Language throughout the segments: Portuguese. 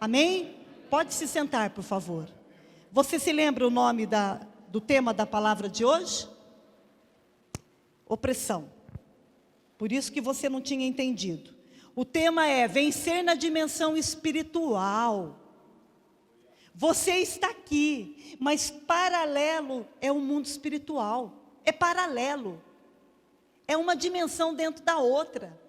Amém? Pode se sentar, por favor. Você se lembra o nome do tema da palavra de hoje? Opressão. Por isso que você não tinha entendido. O tema é vencer na dimensão espiritual. Você está aqui, mas paralelo é o mundo espiritual. É paralelo. É uma dimensão dentro da outra.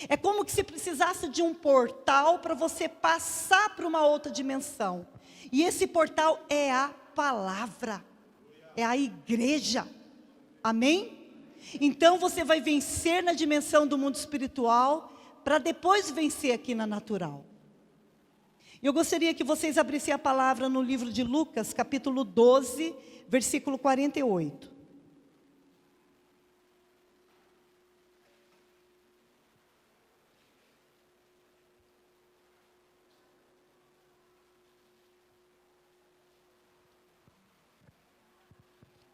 É como que se precisasse de um portal para você passar para uma outra dimensão. E esse portal é a palavra. É a igreja. Amém? Então você vai vencer na dimensão do mundo espiritual para depois vencer aqui na natural. Eu gostaria que vocês abrissem a palavra no livro de Lucas, capítulo 12, versículo 48.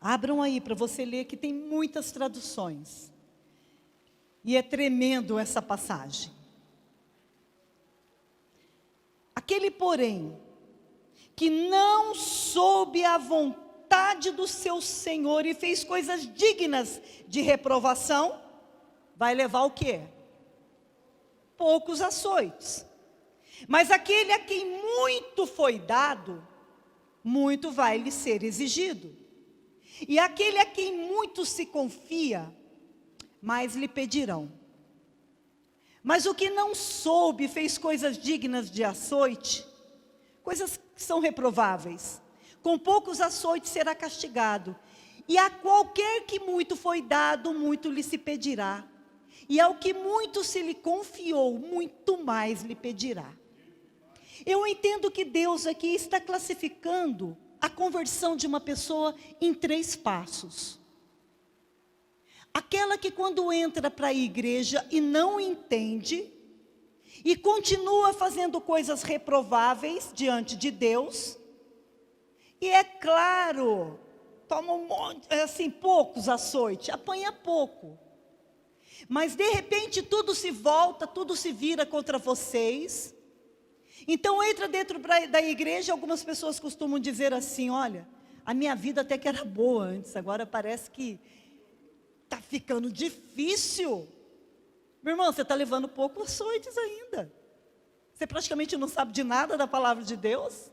Abram aí para você ler, que tem muitas traduções. E é tremendo essa passagem. Aquele, porém, que não soube a vontade do seu Senhor e fez coisas dignas de reprovação, vai levar o quê? Poucos açoites. Mas aquele a quem muito foi dado, muito vai lhe ser exigido. E aquele a quem muito se confia, mais lhe pedirão. Mas o que não soube, fez coisas dignas de açoite, coisas que são reprováveis. Com poucos açoites será castigado. E a qualquer que muito foi dado, muito lhe se pedirá. E ao que muito se lhe confiou, muito mais lhe pedirá. Eu entendo que Deus aqui está classificando a conversão de uma pessoa em 3 passos. Aquela que quando entra para a igreja e não entende, e continua fazendo coisas reprováveis diante de Deus, e é claro, toma um monte, assim, poucos açoites, apanha pouco. Mas de repente tudo se volta, tudo se vira contra vocês. Então entra dentro da igreja, algumas pessoas costumam dizer assim, olha, a minha vida até que era boa antes, agora parece que está ficando difícil. Meu irmão, você está levando poucos açoites ainda. Você praticamente não sabe de nada da palavra de Deus.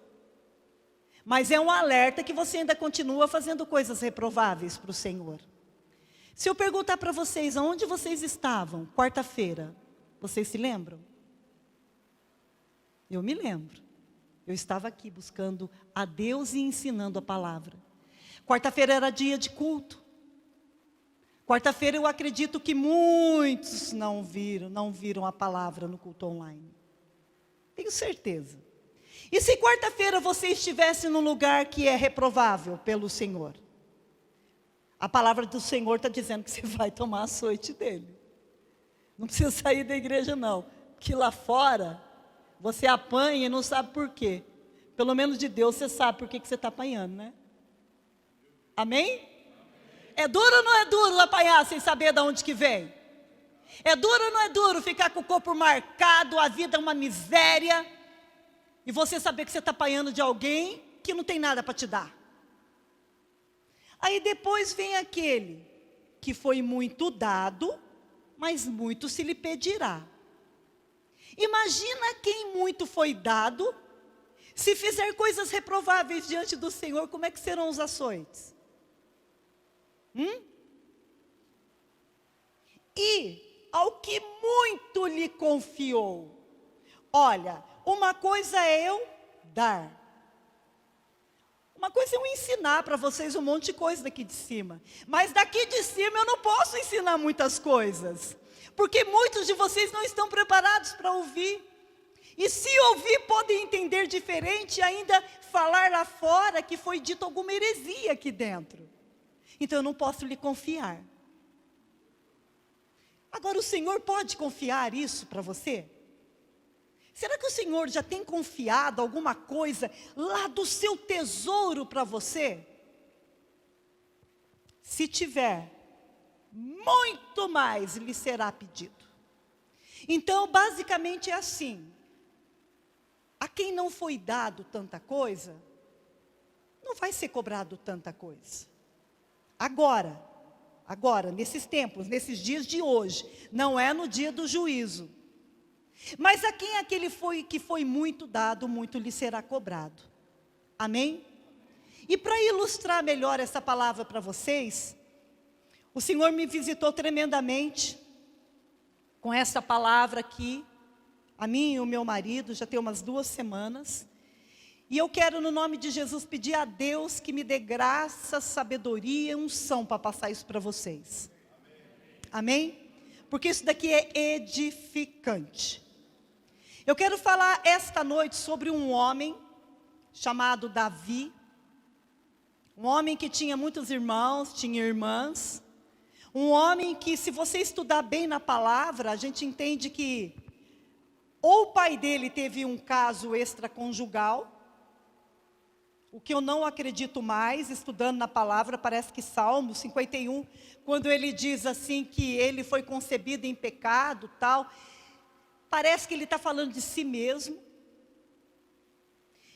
Mas é um alerta que você ainda continua fazendo coisas reprováveis para o Senhor. Se eu perguntar para vocês, aonde vocês estavam quarta-feira, vocês se lembram? Eu me lembro. Eu estava aqui buscando a Deus e ensinando a palavra. Quarta-feira era dia de culto. Quarta-feira eu acredito que muitos não viram a palavra no culto online. Tenho certeza. E se quarta-feira você estivesse num lugar que é reprovável pelo Senhor? A palavra do Senhor está dizendo que você vai tomar açoite dele. Não precisa sair da igreja não. Que lá fora você apanha e não sabe por quê. Pelo menos de Deus você sabe por que você está apanhando, né? Amém? É duro ou não é duro apanhar sem saber de onde que vem? É duro ou não é duro ficar com o corpo marcado, a vida é uma miséria, e você saber que você está apanhando de alguém que não tem nada para te dar? Aí depois vem aquele que foi muito dado, mas muito se lhe pedirá. Imagina quem muito foi dado, se fizer coisas reprováveis diante do Senhor, como é que serão os açoites? E ao que muito lhe confiou. Olha, uma coisa é eu dar. Uma coisa é eu ensinar para vocês um monte de coisa daqui de cima. Mas daqui de cima eu não posso ensinar muitas coisas. Porque muitos de vocês não estão preparados para ouvir. E se ouvir, podem entender diferente e ainda falar lá fora que foi dito alguma heresia aqui dentro. Então eu não posso lhe confiar. Agora o Senhor pode confiar isso para você? Será que o Senhor já tem confiado alguma coisa lá do seu tesouro para você? Se tiver, muito mais lhe será pedido. Então basicamente é assim. quem não foi dado tanta coisa, não vai ser cobrado tanta coisa. Agora, nesses tempos, nesses dias de hoje, não é no dia do juízo. Mas a quem que foi muito dado, muito lhe será cobrado. Amém? E para ilustrar melhor essa palavra para vocês, o Senhor me visitou tremendamente com essa palavra aqui, a mim e o meu marido, já tem umas 2 semanas. E eu quero, no nome de Jesus, pedir a Deus que me dê graça, sabedoria e unção para passar isso para vocês. Amém? Porque isso daqui é edificante. Eu quero falar esta noite sobre um homem chamado Davi. Um homem que tinha muitos irmãos, tinha irmãs. Um homem que, se você estudar bem na palavra, a gente entende que ou o pai dele teve um caso extraconjugal, o que eu não acredito mais, estudando na palavra, parece que Salmo 51, quando ele diz assim que ele foi concebido em pecado, tal, parece que ele está falando de si mesmo.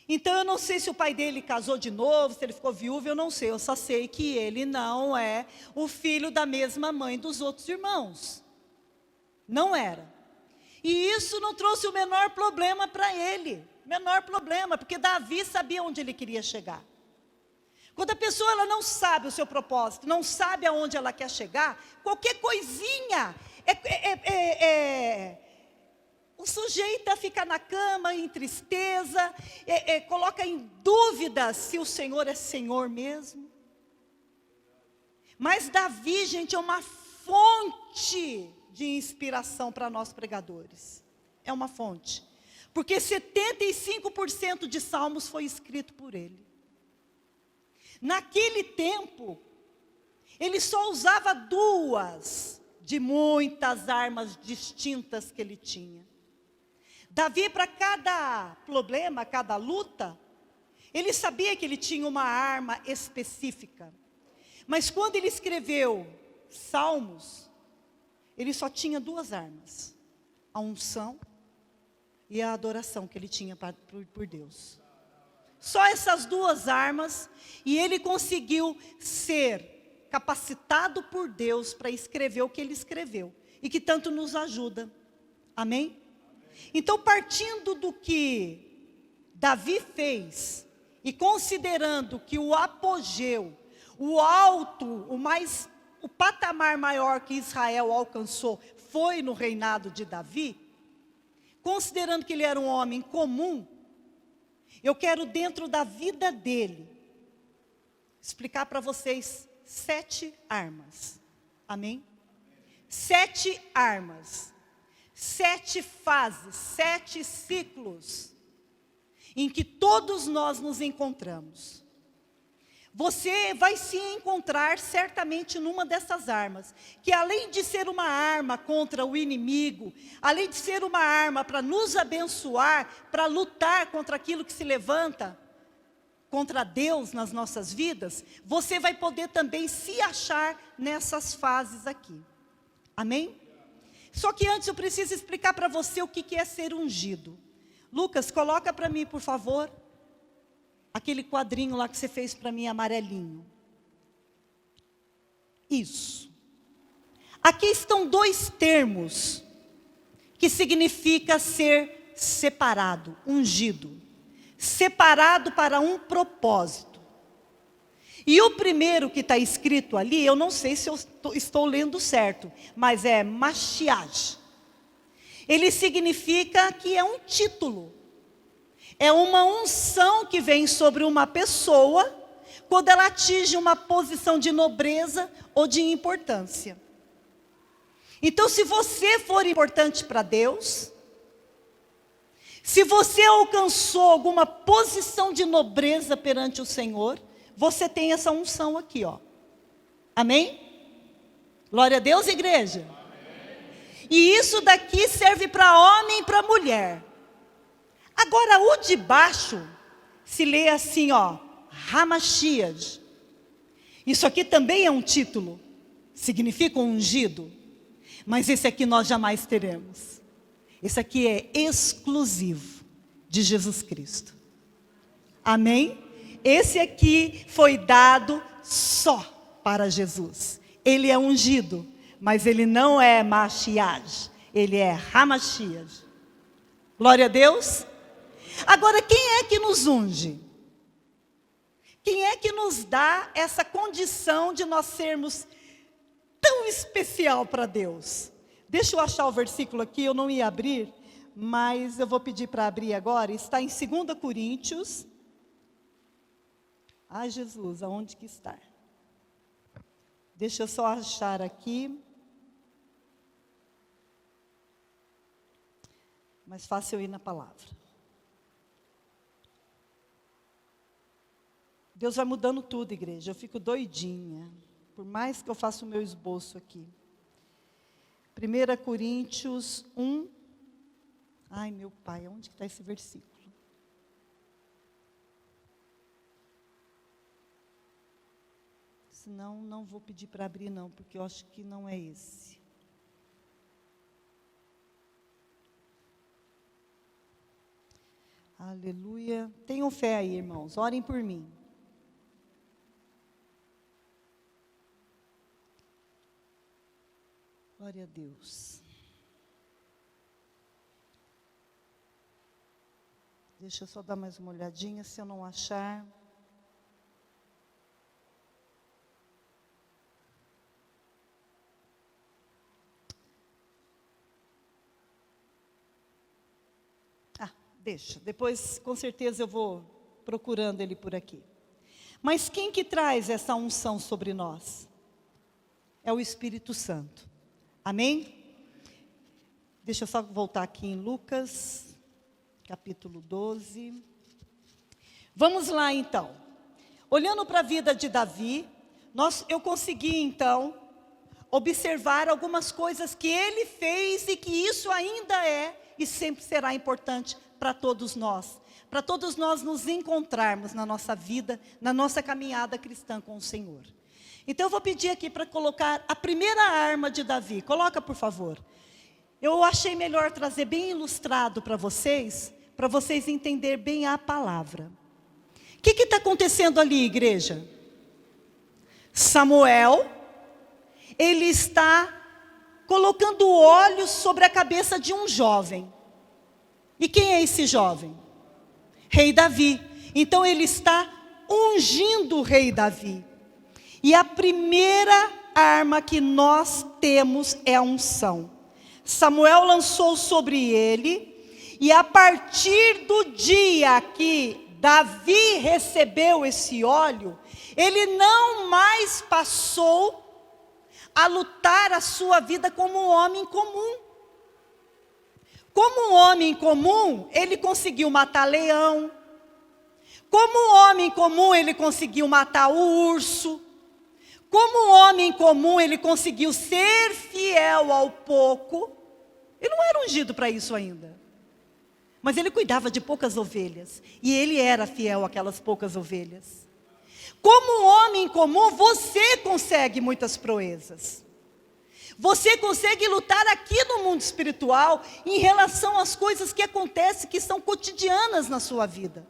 Então eu não sei se o pai dele casou de novo, se ele ficou viúvo, eu não sei. Eu só sei que ele não é o filho da mesma mãe dos outros irmãos. Não era. E isso não trouxe o menor problema para ele. Menor problema, porque Davi sabia onde ele queria chegar. Quando a pessoa ela não sabe o seu propósito, não sabe aonde ela quer chegar, qualquer coisinha o sujeito fica na cama em tristeza, coloca em dúvida se o Senhor é Senhor mesmo. Mas Davi, gente, é uma fonte de inspiração para nós pregadores. É uma fonte. Porque 75% de salmos foi escrito por ele. Naquele tempo, ele só usava 2 de muitas armas distintas que ele tinha. Davi, para cada problema, cada luta, ele sabia que ele tinha uma arma específica. Mas quando ele escreveu Salmos, ele só tinha 2 armas: a unção e a adoração que ele tinha por Deus. Só essas 2 armas, e ele conseguiu ser capacitado por Deus para escrever o que ele escreveu, e que tanto nos ajuda. Amém? Então, partindo do que Davi fez, e considerando que o apogeu, o alto, o patamar maior que Israel alcançou, foi no reinado de Davi, considerando que ele era um homem comum, eu quero, dentro da vida dele, explicar para vocês 7 armas. Amém? 7 armas. 7 fases, 7 ciclos, em que todos nós nos encontramos. Você vai se encontrar certamente numa dessas armas, que além de ser uma arma contra o inimigo, além de ser uma arma para nos abençoar, para lutar contra aquilo que se levanta contra Deus nas nossas vidas, você vai poder também se achar nessas fases aqui. Amém? Só que antes eu preciso explicar para você o que é ser ungido. Lucas, coloca para mim, por favor, aquele quadrinho lá que você fez para mim, amarelinho. Isso. Aqui estão 2 termos que significa ser separado, ungido. Separado para um propósito. E o primeiro que está escrito ali, eu não sei se eu estou lendo certo, mas é Mashiach. Ele significa que é um título. É uma unção que vem sobre uma pessoa, quando ela atinge uma posição de nobreza ou de importância. Então, se você for importante para Deus, se você alcançou alguma posição de nobreza perante o Senhor, você tem essa unção aqui, ó. Amém? Glória a Deus, igreja. Amém. E isso daqui serve para homem e para mulher. Agora, o de baixo se lê assim, ó, Hamashiach. Isso aqui também é um título, significa um ungido. Mas esse aqui nós jamais teremos. Esse aqui é exclusivo de Jesus Cristo. Amém? Esse aqui foi dado só para Jesus. Ele é ungido, mas ele não é Mashiach, ele é Hamashiach. Glória a Deus. Agora, quem é que nos unge? Quem é que nos dá essa condição de nós sermos tão especial para Deus? Deixa eu achar o versículo aqui, eu não ia abrir, mas eu vou pedir para abrir agora. Está em 2 Coríntios. Ai, Jesus, aonde que está? Deixa eu só achar aqui. Mais fácil eu ir na palavra. Deus vai mudando tudo, igreja. Eu fico doidinha. Por mais que eu faça o meu esboço aqui. 1 Coríntios 1. Ai, meu pai, onde que está esse versículo? Senão, não vou pedir para abrir não, porque eu acho que não é esse. Aleluia. Tenham fé aí, irmãos. Orem por mim. Glória a Deus. Deixa eu só dar mais uma olhadinha, se eu não achar. Deixa, depois com certeza eu vou procurando ele por aqui. Mas quem que traz essa unção sobre nós? É o Espírito Santo. Amém? Deixa eu só voltar aqui em Lucas, capítulo 12. Vamos lá então. Olhando para a vida de Davi, eu consegui então observar algumas coisas que ele fez e que isso ainda é e sempre será importante para todos nós nos encontrarmos na nossa vida, na nossa caminhada cristã com o Senhor. Então eu vou pedir aqui para colocar a primeira arma de Davi. Coloca, por favor. Eu achei melhor trazer bem ilustrado para vocês entenderem bem a palavra. O que está acontecendo ali, igreja? Samuel, ele está colocando óleo sobre a cabeça de um jovem. E quem é esse jovem? Rei Davi. Então ele está ungindo o rei Davi. E a primeira arma que nós temos é a unção. Samuel lançou sobre ele, e a partir do dia que Davi recebeu esse óleo, ele não mais passou a lutar a sua vida como um homem comum. Como um homem comum, ele conseguiu matar leão. Como um homem comum, ele conseguiu matar o urso. Como um homem comum, ele conseguiu ser fiel ao pouco. Ele não era ungido para isso ainda. Mas ele cuidava de poucas ovelhas. E ele era fiel àquelas poucas ovelhas. Como um homem comum, você consegue muitas proezas. Você consegue lutar aqui no mundo espiritual em relação às coisas que acontecem, que são cotidianas na sua vida.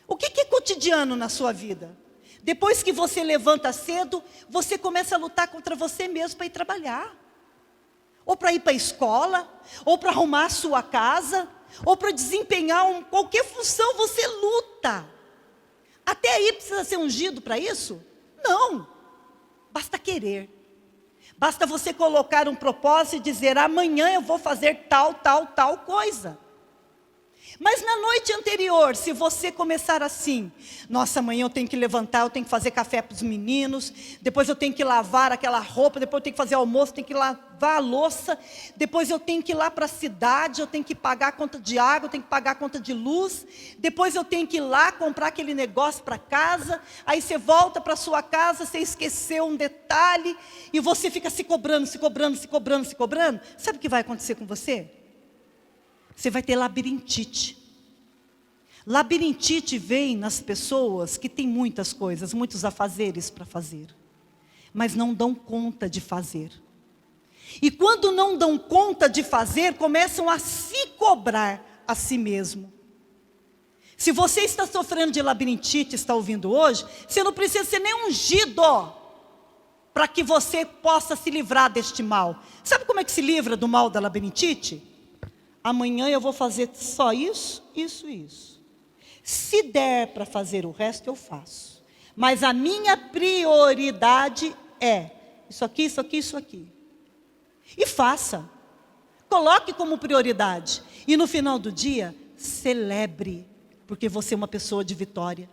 O que é cotidiano na sua vida? Depois que você levanta cedo, você começa a lutar contra você mesmo para ir trabalhar. Ou para ir para a escola, ou para arrumar a sua casa, ou para desempenhar qualquer função, você luta. Até aí precisa ser ungido para isso? Não. Basta querer. Basta você colocar um propósito e dizer, amanhã eu vou fazer tal coisa. Mas na noite anterior, se você começar assim, nossa, amanhã eu tenho que levantar, eu tenho que fazer café para os meninos, depois eu tenho que lavar aquela roupa, depois eu tenho que fazer almoço, tenho que lavar a louça, depois eu tenho que ir lá para a cidade, eu tenho que pagar a conta de água, eu tenho que pagar a conta de luz, depois eu tenho que ir lá comprar aquele negócio para casa, aí você volta para a sua casa, você esqueceu um detalhe, e você fica se cobrando. Sabe o que vai acontecer com você? Você vai ter labirintite. Labirintite vem nas pessoas que têm muitas coisas, muitos afazeres para fazer, mas não dão conta de fazer. E quando não dão conta de fazer, começam a se cobrar a si mesmo. Se você está sofrendo de labirintite, está ouvindo hoje, você não precisa ser nem ungido para que você possa se livrar deste mal. Sabe como é que se livra do mal da labirintite? Amanhã eu vou fazer só isso, isso e isso. Se der para fazer o resto, eu faço. Mas a minha prioridade é isso aqui, isso aqui, isso aqui. E faça. Coloque como prioridade. E no final do dia, celebre. Porque você é uma pessoa de vitória.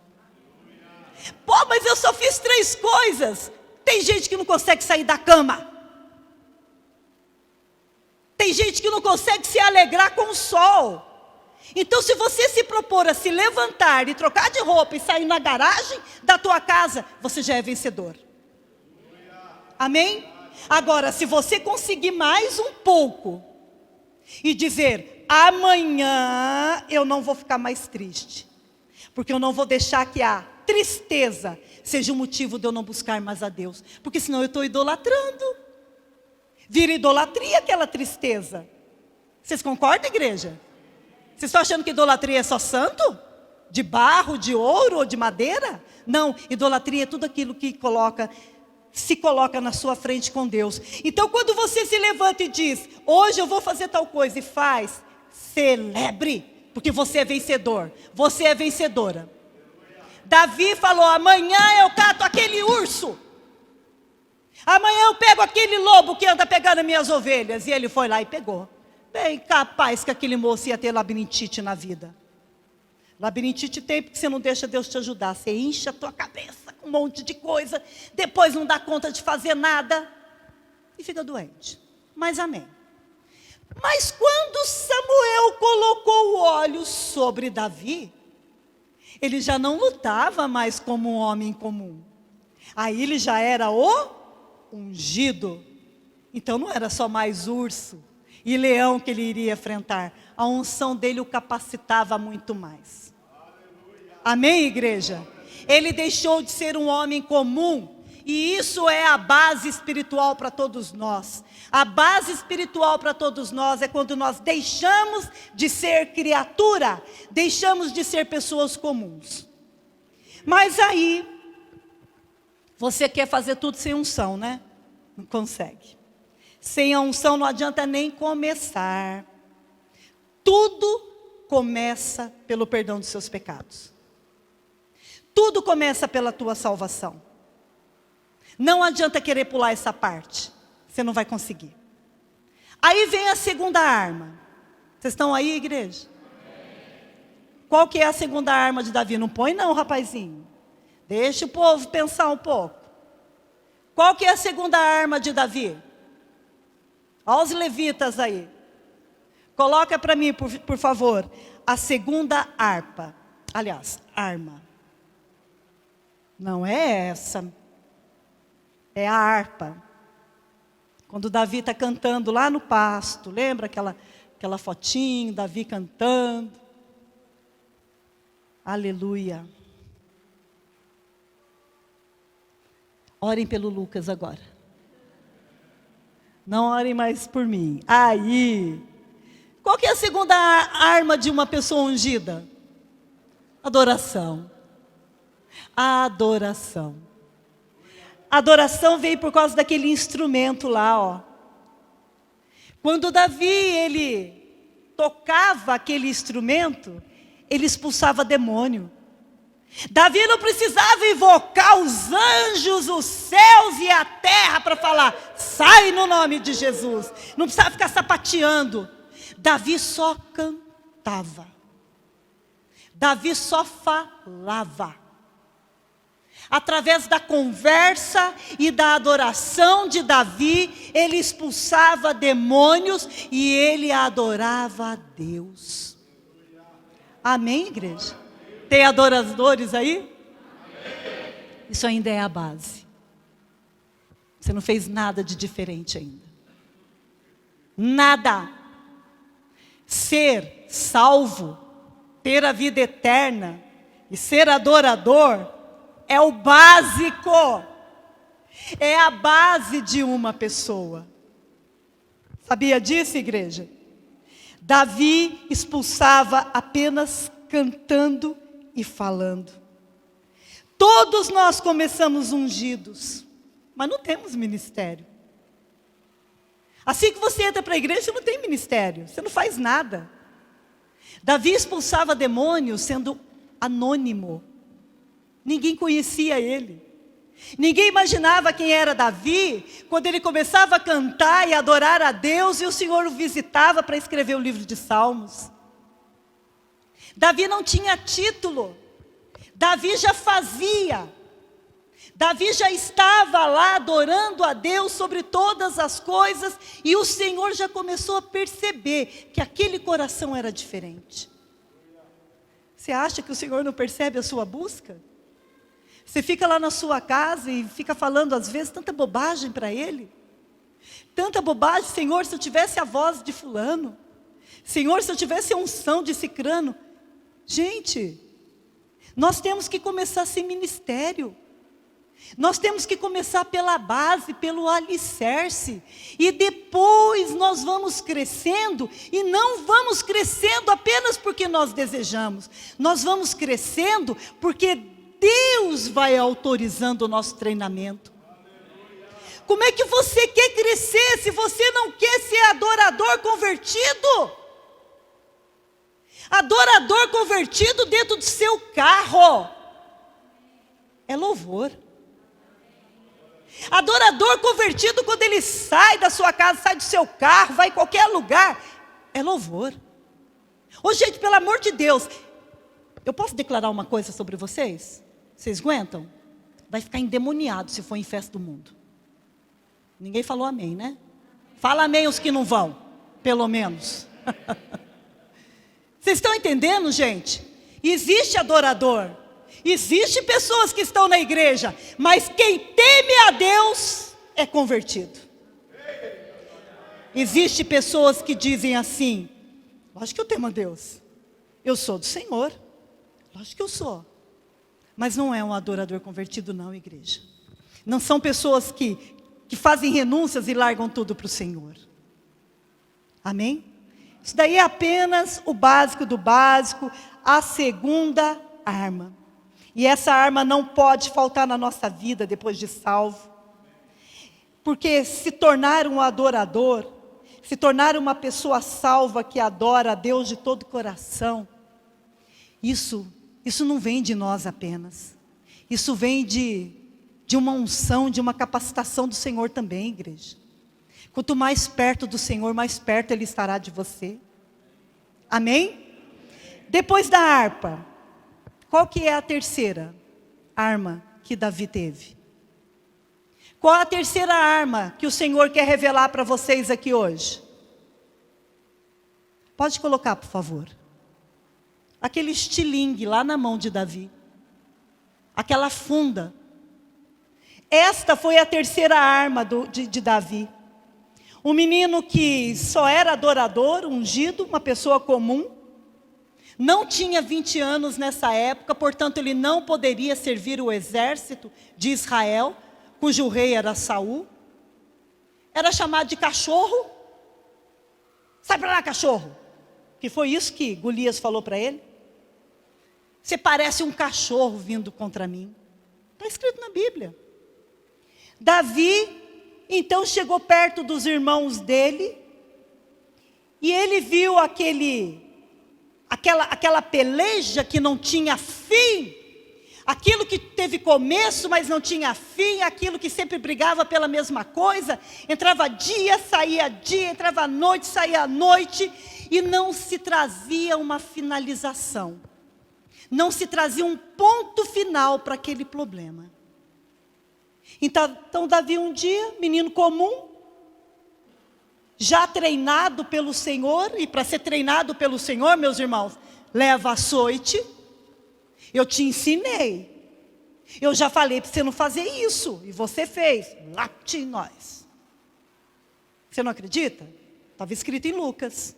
Pô, mas eu só fiz 3 coisas. Tem gente que não consegue sair da cama. Tem gente que não consegue se alegrar com o sol. Então, se você se propor a se levantar e trocar de roupa e sair na garagem da tua casa, você já é vencedor. Amém? Agora, se você conseguir mais um pouco e dizer, amanhã eu não vou ficar mais triste, porque eu não vou deixar que a tristeza seja o motivo de eu não buscar mais a Deus, porque senão eu estou idolatrando. Vira idolatria aquela tristeza. Vocês concordam, igreja? Vocês estão achando que idolatria é só santo? De barro, de ouro ou de madeira? Não, idolatria é tudo aquilo que se coloca na sua frente com Deus. Então quando você se levanta e diz, hoje eu vou fazer tal coisa, e faz, celebre, porque você é vencedor, você é vencedora. Davi falou, amanhã eu cato aquele urso, amanhã eu pego aquele lobo que anda pegando minhas ovelhas. E ele foi lá e pegou. Bem capaz que aquele moço ia ter labirintite na vida. Labirintite tem porque você não deixa Deus te ajudar. Você enche a tua cabeça com um monte de coisa, depois não dá conta de fazer nada e fica doente. Mas amém. Mas quando Samuel colocou o óleo sobre Davi, ele já não lutava mais como um homem comum. Aí ele já era o ungido. Então não era só mais urso e leão que ele iria enfrentar. A unção dele o capacitava muito mais. Amém, igreja? Ele deixou de ser um homem comum. E isso é a base espiritual para todos nós. A base espiritual para todos nós é quando nós deixamos de ser criatura, deixamos de ser pessoas comuns. Mas aí, você quer fazer tudo sem unção, né? Não consegue. Sem a unção não adianta nem começar. Tudo começa pelo perdão dos seus pecados. Tudo começa pela tua salvação. Não adianta querer pular essa parte. Você não vai conseguir. Aí vem a segunda arma. Vocês estão aí, igreja? Qual que é a segunda arma de Davi? Não põe não, rapazinho. Deixa o povo pensar um pouco. Qual que é a segunda arma de Davi? Olha os levitas aí. Coloca para mim, por favor, a segunda harpa. Aliás, arma. Não é essa. É a harpa. Quando Davi está cantando lá no pasto, lembra aquela fotinho, Davi cantando? Aleluia. Orem pelo Lucas agora. Não orem mais por mim. Aí. Qual que é a segunda arma de uma pessoa ungida? Adoração. Adoração. Adoração veio por causa daquele instrumento lá, ó. Quando Davi, ele tocava aquele instrumento, ele expulsava demônio. Davi não precisava invocar os anjos, os céus e a terra para falar, sai no nome de Jesus. Não precisava ficar sapateando. Davi só cantava. Davi só falava. Através da conversa e da adoração de Davi, ele expulsava demônios e ele adorava a Deus. Amém, igreja? Tem adoradores aí? Isso ainda é a base. Você não fez nada de diferente ainda. Nada. Ser salvo, ter a vida eterna e ser adorador é o básico. É a base de uma pessoa. Sabia disso, igreja? Davi expulsava apenas cantando e falando. Todos nós começamos ungidos, mas não temos ministério. Assim que você entra para a igreja, você não tem ministério, você não faz nada. Davi expulsava demônios sendo anônimo. Ninguém conhecia ele. Ninguém imaginava quem era Davi, quando ele começava a cantar e adorar a Deus, e o Senhor o visitava para escrever o livro de Salmos. Davi não tinha título. Davi já fazia. Davi já estava lá adorando a Deus sobre todas as coisas, e o Senhor já começou a perceber que aquele coração era diferente. Você acha que o Senhor não percebe a sua busca? Você fica lá na sua casa e fica falando às vezes tanta bobagem para Ele. Tanta bobagem, Senhor, se eu tivesse a voz de fulano. Senhor, se eu tivesse a unção de cicrano. Gente, nós temos que começar sem ministério. Nós temos que começar pela base, pelo alicerce. E depois nós vamos crescendo, e não vamos crescendo apenas porque nós desejamos. Nós vamos crescendo porque Deus vai autorizando o nosso treinamento. Como é que você quer crescer se você não quer ser adorador convertido? Adorador convertido dentro do seu carro é louvor. Adorador convertido quando ele sai da sua casa, sai do seu carro, vai em qualquer lugar, é louvor. Ô gente, pelo amor de Deus, eu posso declarar uma coisa sobre vocês? Vocês aguentam? Vai ficar endemoniado se for em festa do mundo. Ninguém falou amém, né? Fala amém os que não vão, pelo menos. Vocês estão entendendo, gente? Existe adorador. Existem pessoas que estão na igreja, mas quem teme a Deus é convertido. Existem pessoas que dizem assim: lógico que eu temo a Deus, eu sou do Senhor, lógico que eu sou. Mas não é um adorador convertido não, igreja. Não são pessoas que fazem renúncias e largam tudo para o Senhor. Amém? Isso daí é apenas o básico do básico, a segunda arma. E essa arma não pode faltar na nossa vida depois de salvo. Porque se tornar um adorador, se tornar uma pessoa salva que adora a Deus de todo o coração, isso não vem de nós apenas. Isso vem de uma unção, de uma capacitação do Senhor também, igreja. Quanto mais perto do Senhor, mais perto Ele estará de você. Amém? Depois da harpa, qual que é a terceira arma que Davi teve? Qual a terceira arma que o Senhor quer revelar para vocês aqui hoje? Pode colocar, por favor. Aquele estilingue lá na mão de Davi. Aquela funda. Esta foi a terceira arma de Davi. Um menino que só era adorador, ungido, uma pessoa comum. Não tinha 20 anos nessa época, portanto ele não poderia servir o exército de Israel, cujo rei era Saul. Era chamado de cachorro. Sai para lá, cachorro. Que foi isso que Golias falou para ele. Você parece um cachorro vindo contra mim. Está escrito na Bíblia. Davi, então, chegou perto dos irmãos dele, e ele viu aquela peleja que não tinha fim, aquilo que teve começo, mas não tinha fim, aquilo que sempre brigava pela mesma coisa, entrava dia, entrava noite, saía noite, e não se trazia uma finalização, não se trazia um ponto final para aquele problema. Então Davi um dia, menino comum, já treinado pelo Senhor, e para ser treinado pelo Senhor, meus irmãos, leva açoite. Eu te ensinei, eu já falei para você não fazer isso, e você fez, late em nós. Você não acredita? Estava escrito em Lucas.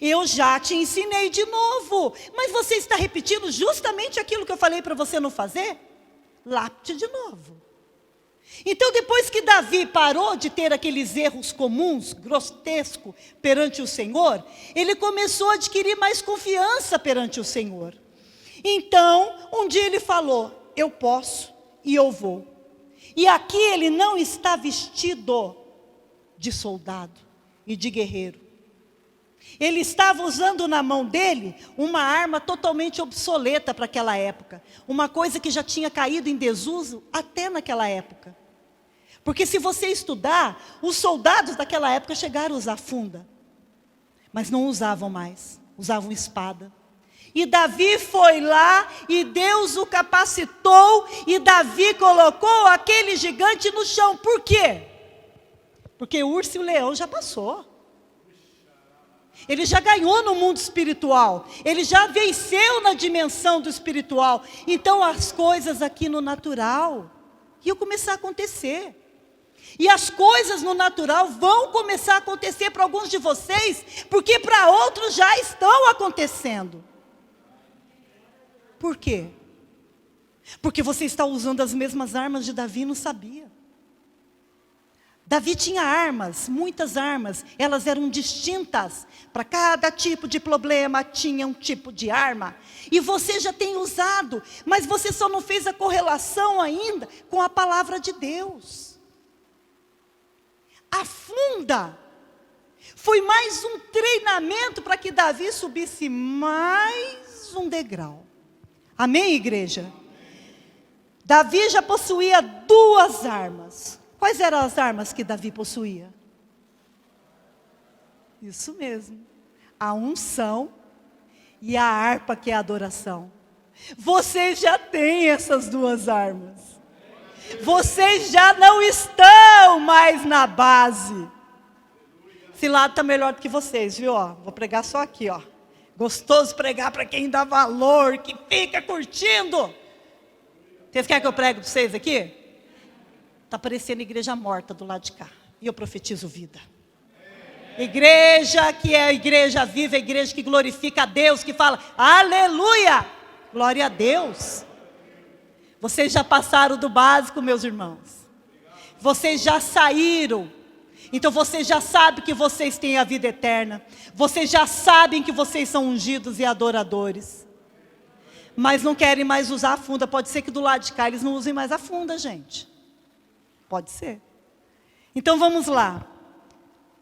Eu já te ensinei de novo, mas você está repetindo justamente aquilo que eu falei para você não fazer? Lapte de novo. Então depois que Davi parou de ter aqueles erros comuns, grotescos, perante o Senhor, ele começou a adquirir mais confiança perante o Senhor. Então, um dia ele falou: eu posso e eu vou. E aqui ele não está vestido de soldado e de guerreiro. Ele estava usando na mão dele uma arma totalmente obsoleta para aquela época. Uma coisa que já tinha caído em desuso até naquela época. Porque se você estudar, os soldados daquela época chegaram a usar funda. Mas não usavam mais, usavam espada. E Davi foi lá e Deus o capacitou e Davi colocou aquele gigante no chão. Por quê? Porque o urso e o leão já passou. Ele já ganhou no mundo espiritual. Ele já venceu na dimensão do espiritual. Então as coisas aqui no natural iam começar a acontecer. E as coisas no natural vão começar a acontecer para alguns de vocês, porque para outros já estão acontecendo. Por quê? Porque você está usando as mesmas armas de Davi e não sabia. Davi tinha armas, muitas armas, elas eram distintas. Para cada tipo de problema tinha um tipo de arma. E você já tem usado, mas você só não fez a correlação ainda com a palavra de Deus. A funda foi mais um treinamento para que Davi subisse mais um degrau. Amém, igreja? Davi já possuía 2 armas. Quais eram as armas que Davi possuía? Isso mesmo. A unção e a harpa, que é a adoração. Vocês já têm essas 2 armas. Vocês já não estão mais na base. Esse lado está melhor do que vocês, viu? Ó, vou pregar só aqui, ó. Gostoso pregar para quem dá valor, que fica curtindo. Vocês querem que eu pregue para vocês aqui? Está parecendo igreja morta do lado de cá. E eu profetizo vida. Igreja que é a igreja viva, a igreja que glorifica a Deus, que fala, aleluia, glória a Deus. Vocês já passaram do básico, meus irmãos. Vocês já saíram. Então vocês já sabem que vocês têm a vida eterna. Vocês já sabem que vocês são ungidos e adoradores. Mas não querem mais usar a funda. Pode ser que do lado de cá eles não usem mais a funda, gente. Pode ser. Então vamos lá.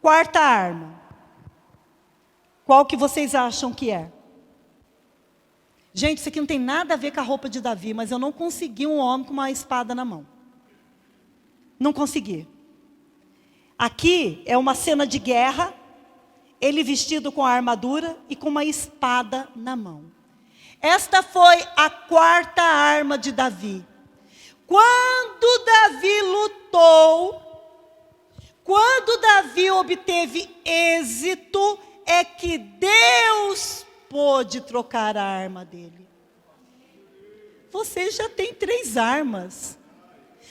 4ª arma. Qual que vocês acham que é? Gente, isso aqui não tem nada a ver com a roupa de Davi, mas eu não consegui um homem com uma espada na mão. Não consegui. Aqui é uma cena de guerra, ele vestido com a armadura e com uma espada na mão. Esta foi a 4ª arma de Davi. Quando Davi lutou, quando Davi obteve êxito, é que Deus pôde trocar a arma dele. Vocês já têm 3 armas.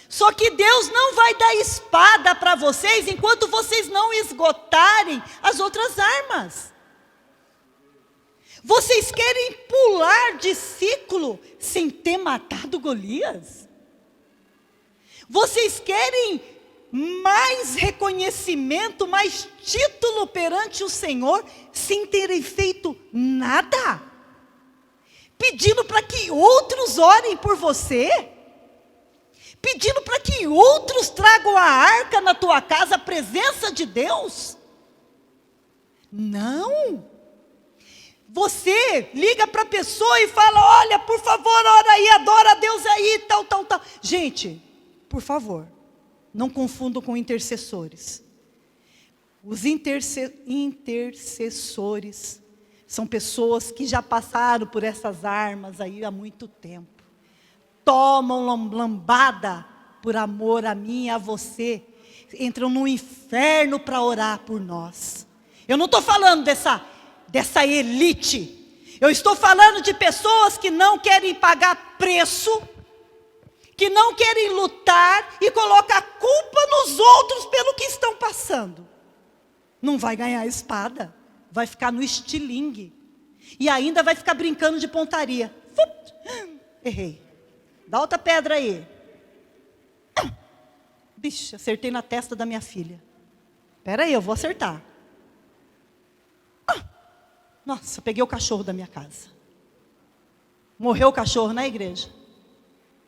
Só que Deus não vai dar espada para vocês enquanto vocês não esgotarem as outras armas. Vocês querem pular de ciclo sem ter matado Golias? Vocês querem mais reconhecimento, mais título perante o Senhor, sem terem feito nada? Pedindo para que outros orem por você? Pedindo para que outros tragam a arca na tua casa, a presença de Deus? Não. Você liga para a pessoa e fala, olha, por favor, ora aí, adora a Deus aí, tal. Gente, por favor, não confundam com intercessores. Os intercessores são pessoas que já passaram por essas armas aí há muito tempo. Tomam lambada por amor a mim e a você. Entram no inferno para orar por nós. Eu não estou falando dessa elite. Eu estou falando de pessoas que não querem pagar preço, que não querem lutar e colocam a culpa nos outros pelo que estão passando. Não vai ganhar a espada, vai ficar no estilingue. E ainda vai ficar brincando de pontaria. Errei. Dá outra pedra aí. Bicho, acertei na testa da minha filha. Espera aí, eu vou acertar. Nossa, peguei o cachorro da minha casa. Morreu o cachorro na igreja?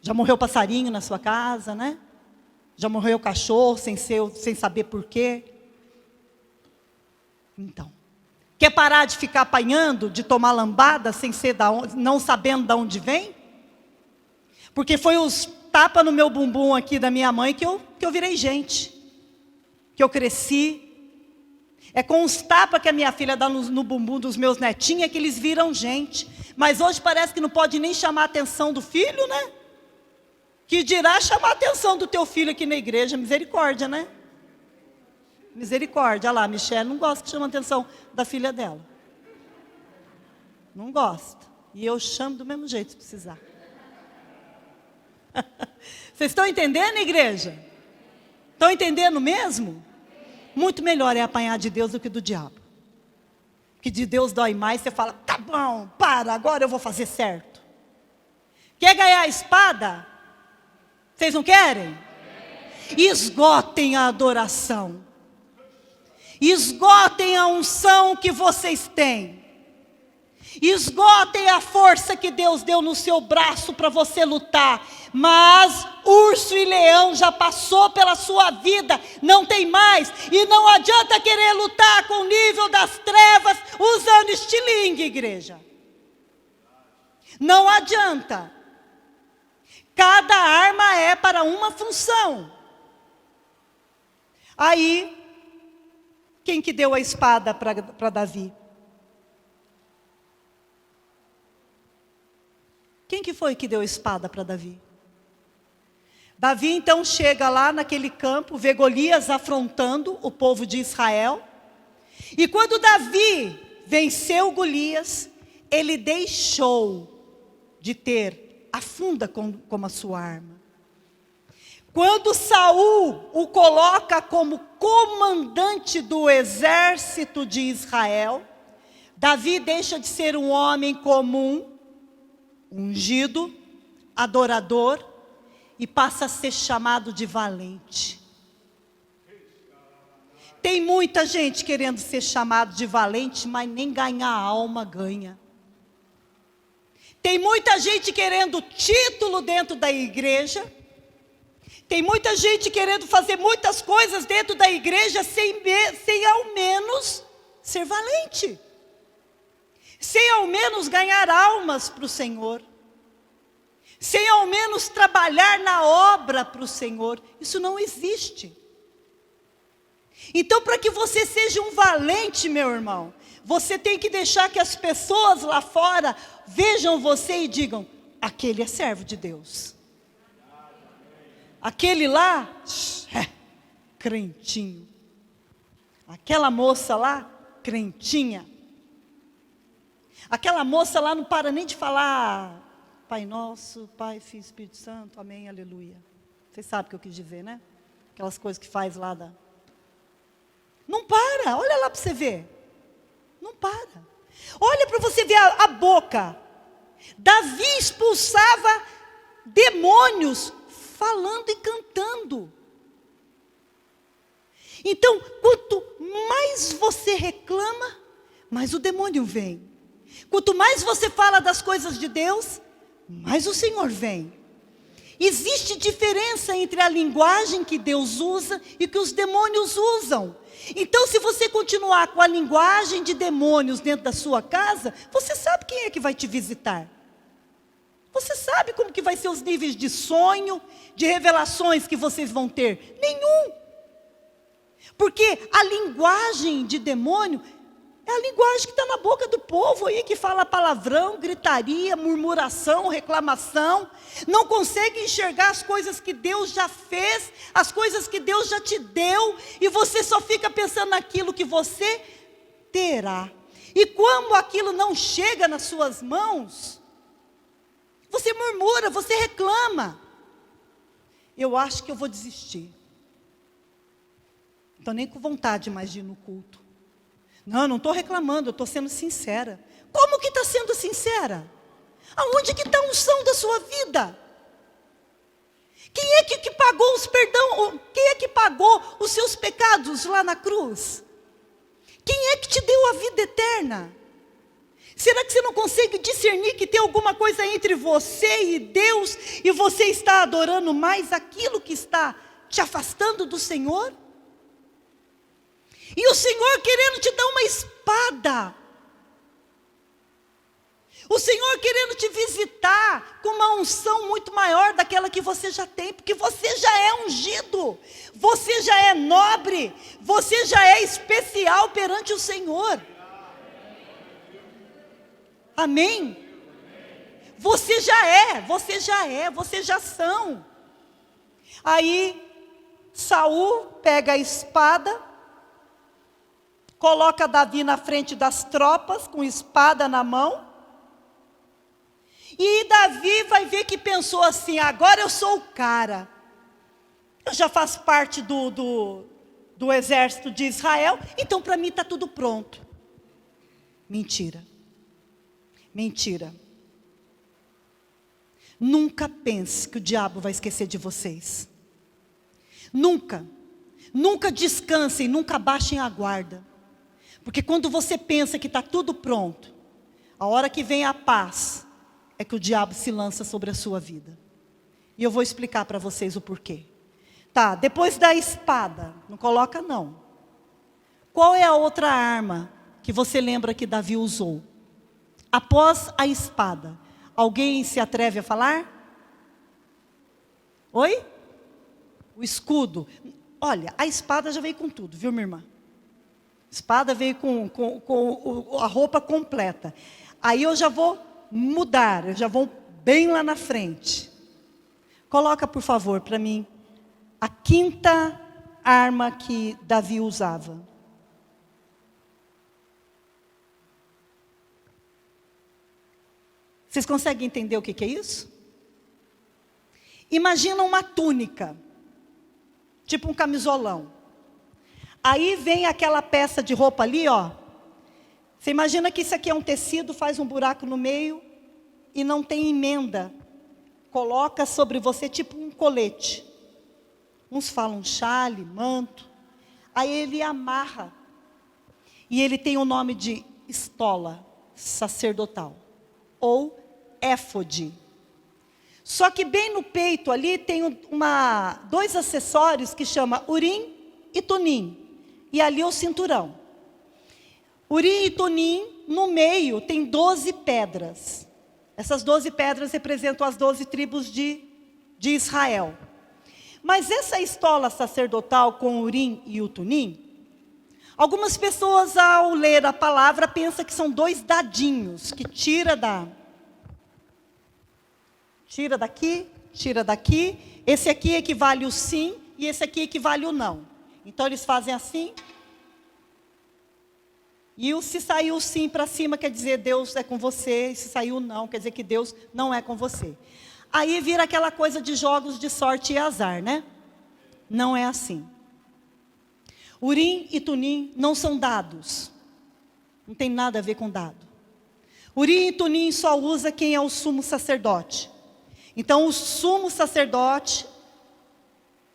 Já morreu o passarinho na sua casa, né? Já morreu o cachorro sem saber por quê? Então, quer parar de ficar apanhando, de tomar lambada, não sabendo de onde vem? Porque foi os tapas no meu bumbum aqui da minha mãe que eu virei gente, que eu cresci. É com os tapas que a minha filha dá no bumbum dos meus netinhos que eles viram gente. Mas hoje parece que não pode nem chamar a atenção do filho, né? Que dirá chamar a atenção do teu filho aqui na igreja. Misericórdia, né? Misericórdia. Olha lá, a Michelle não gosta que chame a atenção da filha dela. Não gosta. E eu chamo do mesmo jeito, se precisar. Vocês estão entendendo, igreja? Estão entendendo mesmo? Muito melhor é apanhar de Deus do que do diabo. Que de Deus dói mais, você fala, tá bom, para, agora eu vou fazer certo. Quer ganhar a espada? Vocês não querem? Esgotem a adoração. Esgotem a unção que vocês têm. Esgotem a força que Deus deu no seu braço para você lutar. Mas urso e leão já passou pela sua vida, não tem mais. E não adianta querer lutar com o nível das trevas usando estilingue, igreja. Não adianta. Cada arma é para uma função. Aí, quem que deu a espada para Davi? Quem que foi que deu a espada para Davi? Davi então chega lá naquele campo, vê Golias afrontando o povo de Israel. E quando Davi venceu Golias, ele deixou de ter a funda como a sua arma. Quando Saul o coloca como comandante do exército de Israel, Davi deixa de ser um homem comum, ungido, adorador, e passa a ser chamado de valente. Tem muita gente querendo ser chamado de valente, mas nem ganhar a alma ganha. Tem muita gente querendo título dentro da igreja. Tem muita gente querendo fazer muitas coisas dentro da igreja sem ao menos ser valente. Sem ao menos ganhar almas para o Senhor. Sem ao menos trabalhar na obra para o Senhor. Isso não existe. Então, para que você seja um valente, meu irmão, você tem que deixar que as pessoas lá fora vejam você e digam, aquele é servo de Deus. Aquele lá, crentinho. Aquela moça lá, crentinha. Aquela moça lá não para nem de falar Pai Nosso, Pai, Filho e Espírito Santo, Amém, Aleluia. Vocês sabem o que eu quis dizer, né? Aquelas coisas que faz lá da... Não para, olha lá para você ver. Não para. Olha para você ver a boca. Davi expulsava demônios falando e cantando. Então, quanto mais você reclama, mais o demônio vem. Quanto mais você fala das coisas de Deus, mais o Senhor vem. Existe diferença entre a linguagem que Deus usa e que os demônios usam. Então, se você continuar com a linguagem de demônios dentro da sua casa, você sabe quem é que vai te visitar. Você sabe como que vai ser os níveis de sonho, de revelações que vocês vão ter? Nenhum. Porque a linguagem de demônio é a linguagem que está na boca do povo aí, que fala palavrão, gritaria, murmuração, reclamação. Não consegue enxergar as coisas que Deus já fez, as coisas que Deus já te deu, e você só fica pensando naquilo que você terá. E quando aquilo não chega nas suas mãos, você murmura, você reclama. Eu acho que eu vou desistir. Não estou nem com vontade mais de ir no culto. Não estou reclamando, eu estou sendo sincera. Como que está sendo sincera? Aonde que está a unção da sua vida? Quem é que pagou os perdão? Quem é que pagou os seus pecados lá na cruz? Quem é que te deu a vida eterna? Será que você não consegue discernir que tem alguma coisa entre você e Deus e você está adorando mais aquilo que está te afastando do Senhor? E o Senhor querendo te dar uma espada. O Senhor querendo te visitar com uma unção muito maior daquela que você já tem, porque você já é ungido, você já é nobre, você já é especial perante o Senhor. Amém? Vocês já são. Aí Saul pega a espada, coloca Davi na frente das tropas, com espada na mão. E Davi vai ver que pensou assim: agora eu sou o cara. Eu já faço parte do exército de Israel, então para mim está tudo pronto. Mentira. Mentira. Nunca pense que o diabo vai esquecer de vocês. Nunca. Nunca descansem, nunca baixem a guarda. Porque quando você pensa que está tudo pronto, a hora que vem a paz, é que o diabo se lança sobre a sua vida. E eu vou explicar para vocês o porquê. Tá, depois da espada, não coloca não. Qual é a outra arma que você lembra que Davi usou? Após a espada, alguém se atreve a falar? Oi? O escudo. Olha, a espada já veio com tudo, viu, minha irmã? A espada veio com a roupa completa. Aí eu já vou mudar, eu já vou bem lá na frente. Coloca, por favor, para mim, a quinta arma que Davi usava. Vocês conseguem entender o que é isso? Imagina uma túnica, tipo um camisolão. Aí vem aquela peça de roupa ali, ó. Você imagina que isso aqui é um tecido, faz um buraco no meio e não tem emenda. Coloca sobre você tipo um colete. Uns falam chale, manto. Aí ele amarra. E ele tem o nome de estola sacerdotal. Ou éfode. Só que bem no peito ali tem dois acessórios que chama Urim e Tumim. E ali o cinturão. Urim e Tumim, no meio tem 12 pedras. Essas 12 pedras representam as 12 tribos de Israel. Mas essa estola sacerdotal com o Urim e o Tumim, algumas pessoas ao ler a palavra pensam que são dois dadinhos, que tira daqui, tira daqui. Esse aqui equivale o sim e esse aqui equivale o não. Então eles fazem assim. E se saiu o sim para cima, quer dizer Deus é com você. E se saiu o não, quer dizer que Deus não é com você. Aí vira aquela coisa de jogos de sorte e azar, né? Não é assim. Urim e Tumim não são dados. Não tem nada a ver com dado. Urim e Tumim só usa quem é o sumo sacerdote. Então o sumo sacerdote,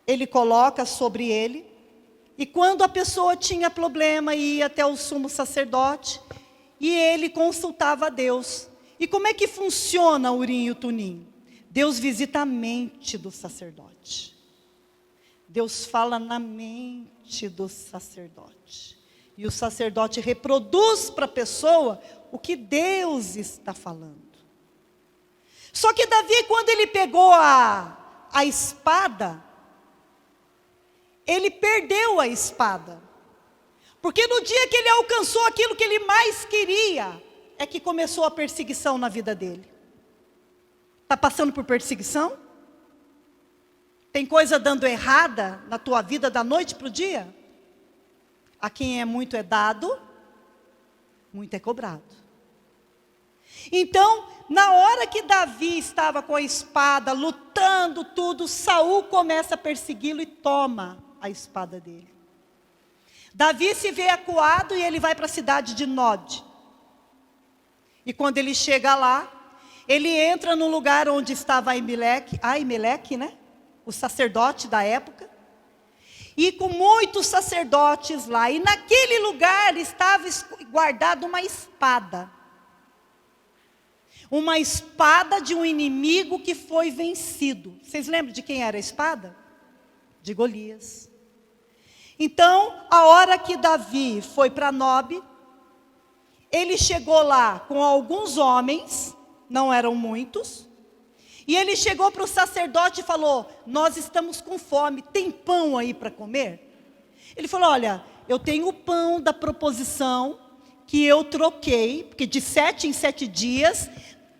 ele coloca sobre ele. E quando a pessoa tinha problema, ia até o sumo sacerdote. E ele consultava a Deus. E como é que funciona o Urim e o Tumim? Deus visita a mente do sacerdote. Deus fala na mente do sacerdote. E o sacerdote reproduz para a pessoa o que Deus está falando. Só que Davi, quando ele pegou a espada, ele perdeu a espada. Porque no dia que ele alcançou aquilo que ele mais queria, é que começou a perseguição na vida dele. Está passando por perseguição? Tem coisa dando errada na tua vida da noite para o dia? A quem é muito é dado, muito é cobrado. Então, na hora que Davi estava com a espada, lutando tudo, Saul começa a persegui-lo e toma a espada dele. Davi se vê acuado e ele vai para a cidade de Nod. E quando ele chega lá, ele entra no lugar onde estava Aimeleque, né? O sacerdote da época. E com muitos sacerdotes lá. E naquele lugar estava guardada uma espada. Uma espada de um inimigo que foi vencido. Vocês lembram de quem era a espada? De Golias. Então, a hora que Davi foi para Nob, ele chegou lá com alguns homens, não eram muitos, e ele chegou para o sacerdote e falou: nós estamos com fome, tem pão aí para comer? Ele falou: olha, eu tenho o pão da proposição que eu troquei, porque de 7 em 7 dias,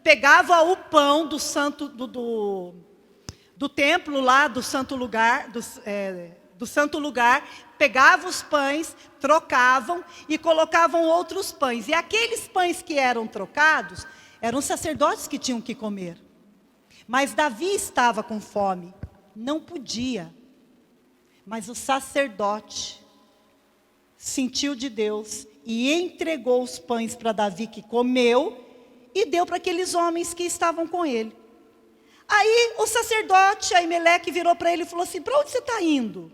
pegava o pão do santo, do templo lá, do santo lugar, do santo lugar, pegava os pães, trocavam e colocavam outros pães. E aqueles pães que eram trocados, eram os sacerdotes que tinham que comer. Mas Davi estava com fome, não podia. Mas o sacerdote sentiu de Deus e entregou os pães para Davi, que comeu, e deu para aqueles homens que estavam com ele. Aí o sacerdote Aimeleque virou para ele e falou assim: para onde você está indo?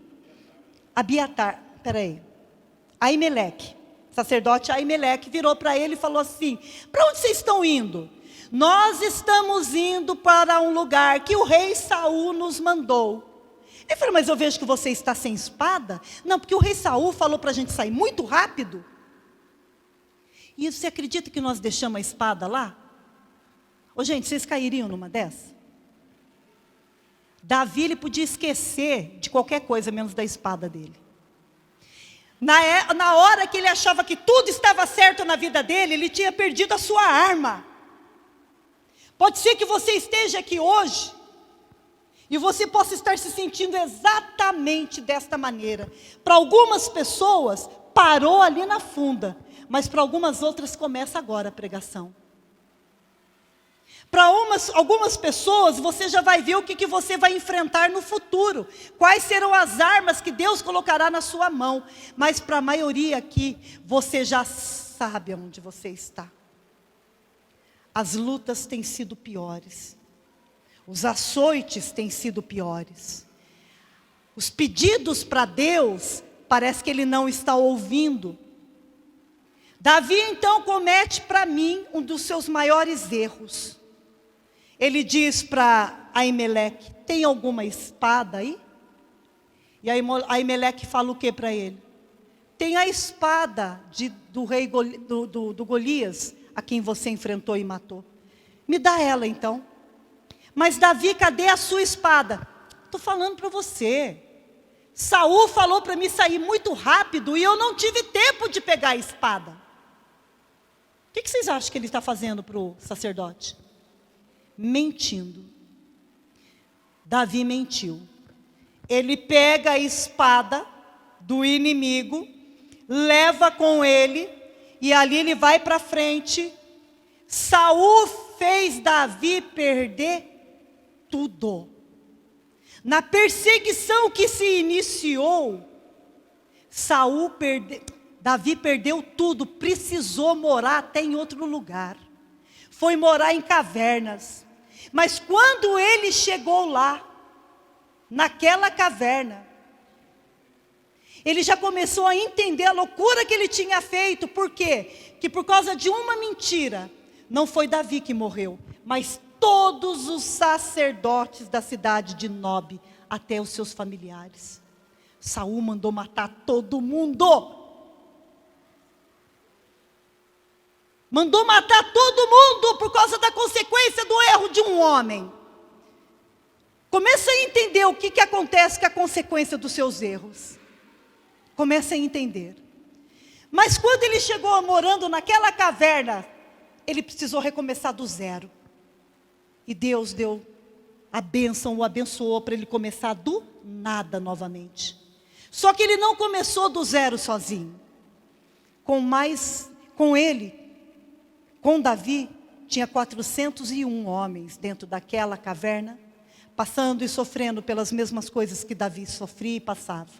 Aimeleque, sacerdote Aimeleque virou para ele e falou assim: para onde vocês estão indo? Nós estamos indo para um lugar que o rei Saul nos mandou. Ele falou: mas eu vejo que você está sem espada. Não, porque o rei Saul falou para a gente sair muito rápido. E você acredita que nós deixamos a espada lá? Ô gente, vocês cairiam numa dessa? Davi, ele podia esquecer de qualquer coisa, menos da espada dele. Na hora que ele achava que tudo estava certo na vida dele, ele tinha perdido a sua arma. Pode ser que você esteja aqui hoje, e você possa estar se sentindo exatamente desta maneira. Para algumas pessoas, parou ali na funda, mas para algumas outras começa agora a pregação. Para algumas pessoas, você já vai ver o que você vai enfrentar no futuro. Quais serão as armas que Deus colocará na sua mão. Mas para a maioria aqui, você já sabe onde você está. As lutas têm sido piores. Os açoites têm sido piores. Os pedidos para Deus, parece que Ele não está ouvindo. Davi então comete para mim um dos seus maiores erros. Ele diz para Aimeleque: tem alguma espada aí? E Aimeleque fala o que para ele? Tem a espada do rei do Golias, a quem você enfrentou e matou. Me dá ela então. Mas Davi, cadê a sua espada? Estou falando para você. Saul falou para mim sair muito rápido e eu não tive tempo de pegar a espada. O que vocês acham que ele está fazendo para o sacerdote? Mentindo. Davi mentiu. Ele pega a espada do inimigo, leva com ele, e ali ele vai para frente. Saul fez Davi perder tudo. Na perseguição que se iniciou, Davi perdeu tudo, precisou morar até em outro lugar. Foi morar em cavernas. Mas quando ele chegou lá, naquela caverna, ele já começou a entender a loucura que ele tinha feito. Por quê? Que por causa de uma mentira, não foi Davi que morreu, mas todos os sacerdotes da cidade de Nob, até os seus familiares. Saul mandou matar todo mundo. Mandou matar todo mundo por causa da consequência do erro de um homem. Comece a entender o que acontece com a consequência dos seus erros. Comece a entender. Mas quando ele chegou morando naquela caverna, ele precisou recomeçar do zero. E Deus deu a bênção, o abençoou para ele começar do nada novamente. Só que ele não começou do zero sozinho. Com Davi, tinha 401 homens dentro daquela caverna, passando e sofrendo pelas mesmas coisas que Davi sofria e passava.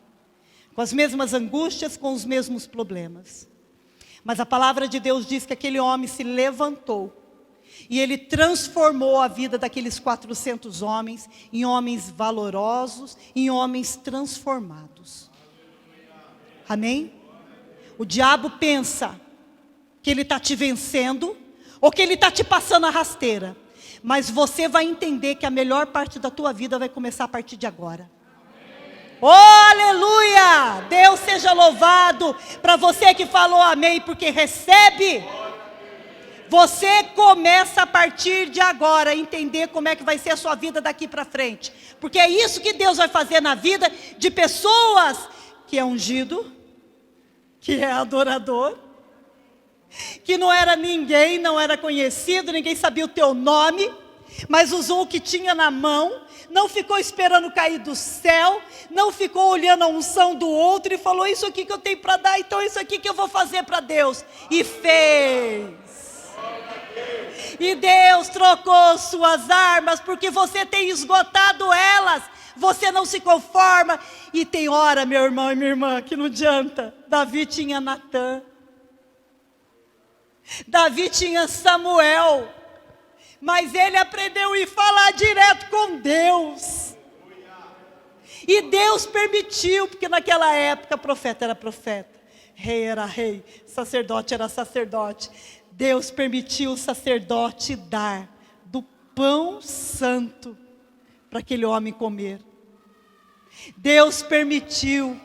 Com as mesmas angústias, com os mesmos problemas. Mas a palavra de Deus diz que aquele homem se levantou. E ele transformou a vida daqueles 400 homens em homens valorosos, em homens transformados. Amém? O diabo pensa que ele está te vencendo. ou que ele está te passando a rasteira. Mas você vai entender que a melhor parte da tua vida vai começar a partir de agora. Oh, aleluia! Deus seja louvado. Para você que falou amém, porque recebe. Você começa a partir de agora a entender como é que vai ser a sua vida daqui para frente. Porque é isso que Deus vai fazer na vida de pessoas que é ungido, que é adorador, que não era ninguém, não era conhecido, ninguém sabia o teu nome, mas usou o que tinha na mão, não ficou esperando cair do céu, não ficou olhando a unção do outro e falou: isso aqui que eu tenho para dar, então isso aqui que eu vou fazer para Deus. E fez. E Deus trocou suas armas, porque você tem esgotado elas. Você não se conforma. E tem hora, meu irmão e minha irmã, que não adianta. Davi tinha Natã. Davi tinha Samuel. Mas ele aprendeu a ir falar direto com Deus. E Deus permitiu, porque naquela época profeta era profeta, rei era rei, sacerdote era sacerdote. Deus permitiu o sacerdote dar do pão santo para aquele homem comer. Deus permitiu,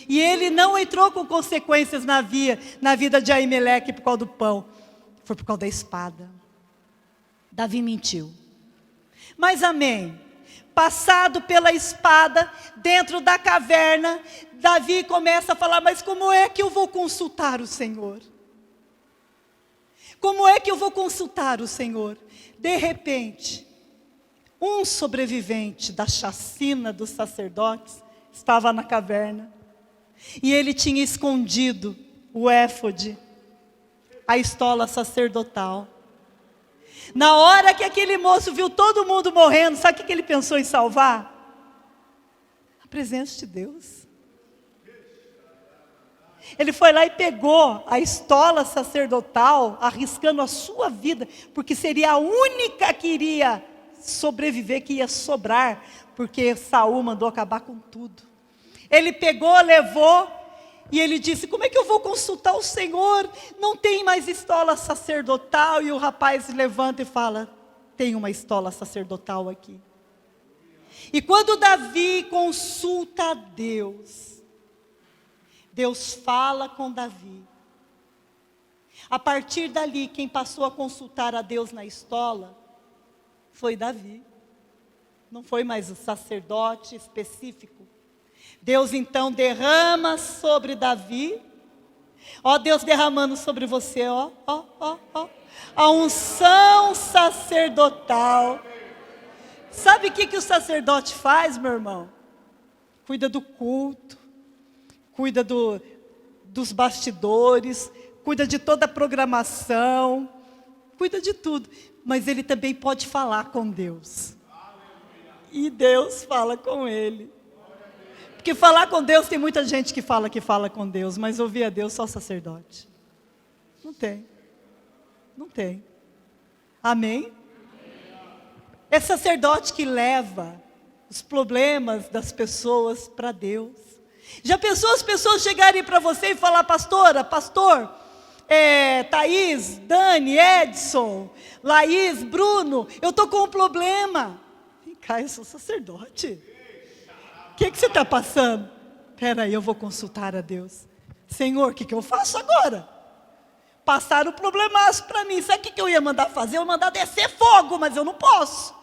e ele não entrou com consequências na vida de Aimeleque por causa do pão, foi por causa da espada. Davi mentiu. Mas amém, passado pela espada, dentro da caverna, Davi começa a falar: mas como é que eu vou consultar o Senhor? Como é que eu vou consultar o Senhor? De repente, um sobrevivente da chacina dos sacerdotes estava na caverna. E ele tinha escondido o éfode, a estola sacerdotal. Na hora que aquele moço viu todo mundo morrendo, sabe o que ele pensou em salvar? A presença de Deus. Ele foi lá e pegou a estola sacerdotal, arriscando a sua vida, porque seria a única que iria sobreviver, que ia sobrar, porque Saul mandou acabar com tudo. Ele pegou, levou, e ele disse: como é que eu vou consultar o Senhor? Não tem mais estola sacerdotal. E o rapaz levanta e fala: tem uma estola sacerdotal aqui. E quando Davi consulta a Deus, Deus fala com Davi. A partir dali, quem passou a consultar a Deus na estola foi Davi. Não foi mais o sacerdote específico. Deus então derrama sobre Davi. Ó, Deus derramando sobre você, ó, a unção sacerdotal. Sabe o que o sacerdote faz, meu irmão? Cuida do culto, cuida dos bastidores, cuida de toda a programação, cuida de tudo. Mas ele também pode falar com Deus. E Deus fala com ele. Porque falar com Deus, tem muita gente que fala com Deus, mas ouvir a Deus só sacerdote. Não tem. Não tem. Amém? É sacerdote que leva os problemas das pessoas para Deus. Já pensou as pessoas chegarem para você e falar: pastora, pastor, Thaís, Dani, Edson, Laís, Bruno, eu estou com um problema. Vem cá, eu sou sacerdote. O que você está passando? Espera aí, eu vou consultar a Deus. Senhor, o que eu faço agora? Passaram o problemaço para mim. Sabe o que eu ia mandar fazer? Eu ia mandar descer fogo, mas eu não posso.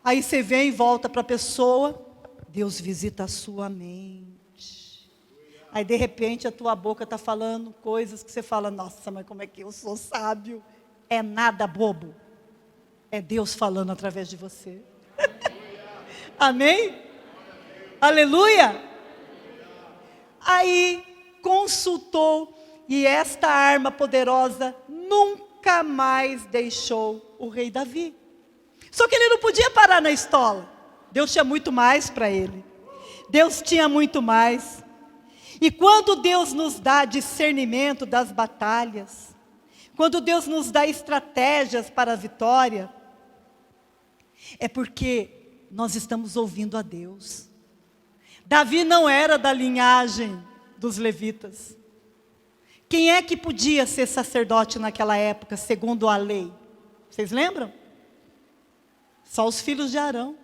Aí você vem e volta para a pessoa. Deus visita a sua mente. Aí de repente a tua boca está falando coisas que você fala: nossa, mas como é que eu sou sábio? É nada bobo. É Deus falando através de você. Amém? Aleluia! Aí consultou, e esta arma poderosa nunca mais deixou o rei Davi. Só que ele não podia parar na estola. Deus tinha muito mais para ele. Deus tinha muito mais. E quando Deus nos dá discernimento das batalhas, quando Deus nos dá estratégias para a vitória, é porque nós estamos ouvindo a Deus. Davi não era da linhagem dos levitas. Quem é que podia ser sacerdote naquela época, segundo a lei? Vocês lembram? Só os filhos de Arão.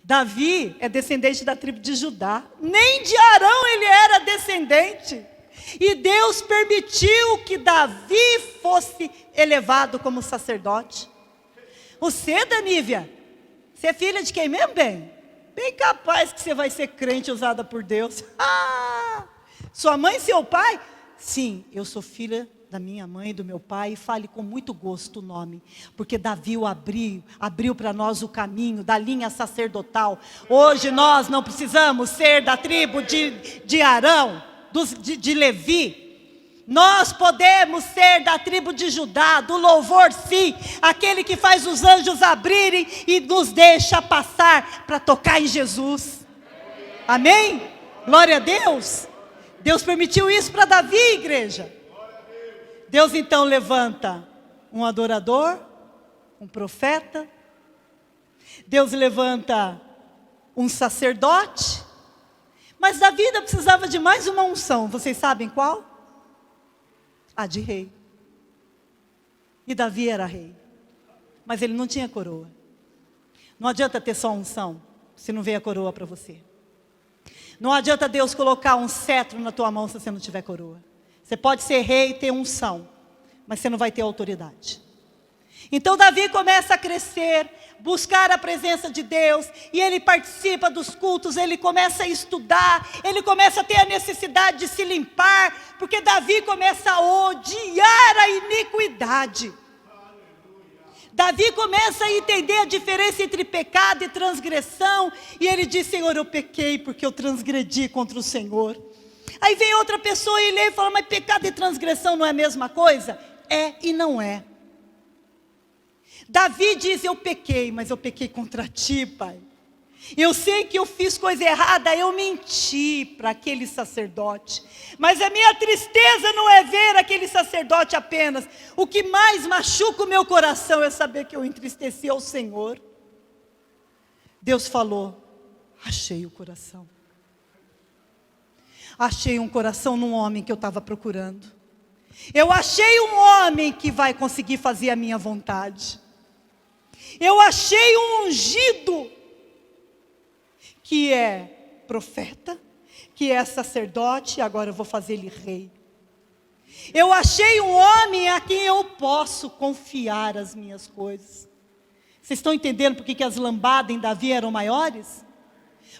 Davi é descendente da tribo de Judá. Nem de Arão ele era descendente. E Deus permitiu que Davi fosse elevado como sacerdote. Você, Danívia, você é filha de quem mesmo, bem? Bem capaz que você vai ser crente usada por Deus. Sua mãe e seu pai? Sim, eu sou filha da minha mãe e do meu pai, e fale com muito gosto o nome, porque Davi abriu para nós o caminho da linha sacerdotal. Hoje nós não precisamos ser da tribo de Arão, de Levi. Nós podemos ser da tribo de Judá, do louvor sim, aquele que faz os anjos abrirem e nos deixa passar para tocar em Jesus. Amém? Glória a Deus. Deus permitiu isso para Davi, igreja. Deus então levanta um adorador, um profeta. Deus levanta um sacerdote. Mas Davi ainda precisava de mais uma unção. Vocês sabem qual? A de rei. E Davi era rei. Mas ele não tinha coroa. Não adianta ter só unção, se não veio a coroa para você. Não adianta Deus colocar um cetro na tua mão se você não tiver coroa. Você pode ser rei e ter unção, mas você não vai ter autoridade. Então Davi começa a crescer, buscar a presença de Deus, e ele participa dos cultos, ele começa a estudar, ele começa a ter a necessidade de se limpar, porque Davi começa a odiar a iniquidade. Davi começa a entender a diferença entre pecado e transgressão, e ele diz: Senhor, eu pequei porque eu transgredi contra o Senhor. Aí vem outra pessoa e lê e fala: mas pecado e transgressão não é a mesma coisa? É e não é. Davi diz: eu pequei, mas eu pequei contra ti, Pai. Eu sei que eu fiz coisa errada, eu menti para aquele sacerdote. Mas a minha tristeza não é ver aquele sacerdote apenas. O que mais machuca o meu coração é saber que eu entristeci ao Senhor. Deus falou: achei o coração. Achei um coração num homem que eu estava procurando. Eu achei um homem que vai conseguir fazer a minha vontade. Eu achei um ungido, que é profeta, que é sacerdote, e agora eu vou fazer ele rei. Eu achei um homem a quem eu posso confiar as minhas coisas. Vocês estão entendendo por que as lambadas em Davi eram maiores?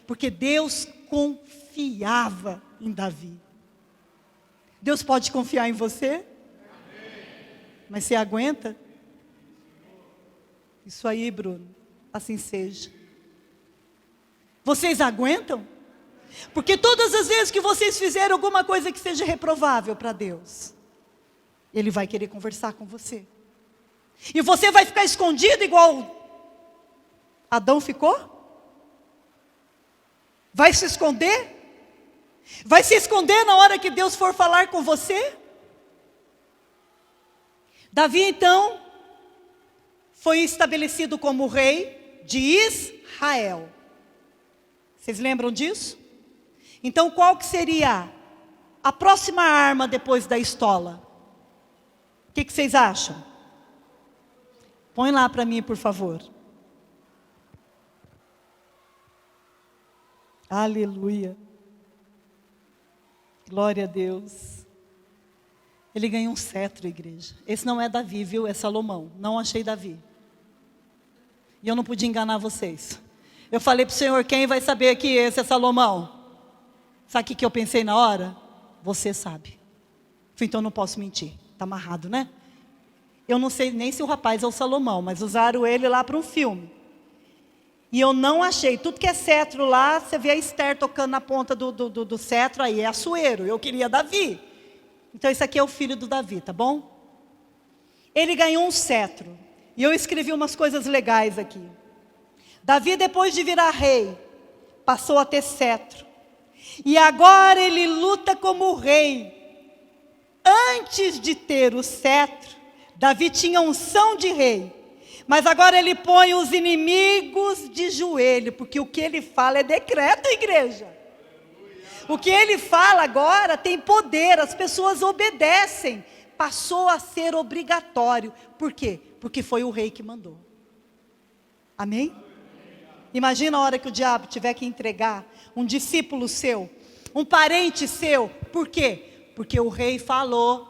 Porque Deus confiava em Davi. Deus pode confiar em você? Mas você aguenta? Isso aí, Bruno, assim seja. Vocês aguentam? Porque todas as vezes que vocês fizerem alguma coisa que seja reprovável para Deus, Ele vai querer conversar com você. E você vai ficar escondido igual Adão ficou? Vai se esconder? Vai se esconder na hora que Deus for falar com você? Davi então foi estabelecido como rei de Israel. Vocês lembram disso? Então qual que seria a próxima arma depois da estola? O que vocês acham? Põe lá para mim, por favor. Aleluia. Glória a Deus. Ele ganhou um cetro, igreja. Esse não é Davi, viu? É Salomão. Não achei Davi. E eu não podia enganar vocês. Eu falei para o Senhor: quem vai saber que esse é Salomão? Sabe o que eu pensei na hora? Você sabe. Então eu não posso mentir. Está amarrado, né? Eu não sei nem se o rapaz é o Salomão, mas usaram ele lá para um filme. E eu não achei. Tudo que é cetro lá, você vê a Esther tocando na ponta do cetro, aí é Assuero. Eu queria Davi. Então esse aqui é o filho do Davi, tá bom? Ele ganhou um cetro. E eu escrevi umas coisas legais aqui. Davi, depois de virar rei, passou a ter cetro. E agora ele luta como rei. Antes de ter o cetro, Davi tinha unção de rei. Mas agora ele põe os inimigos de joelho, porque o que ele fala é decreto, igreja. O que ele fala agora tem poder, as pessoas obedecem. Passou a ser obrigatório. Por quê? Porque foi o rei que mandou. Amém? Imagina a hora que o diabo tiver que entregar um discípulo seu, um parente seu. Por quê? Porque o rei falou.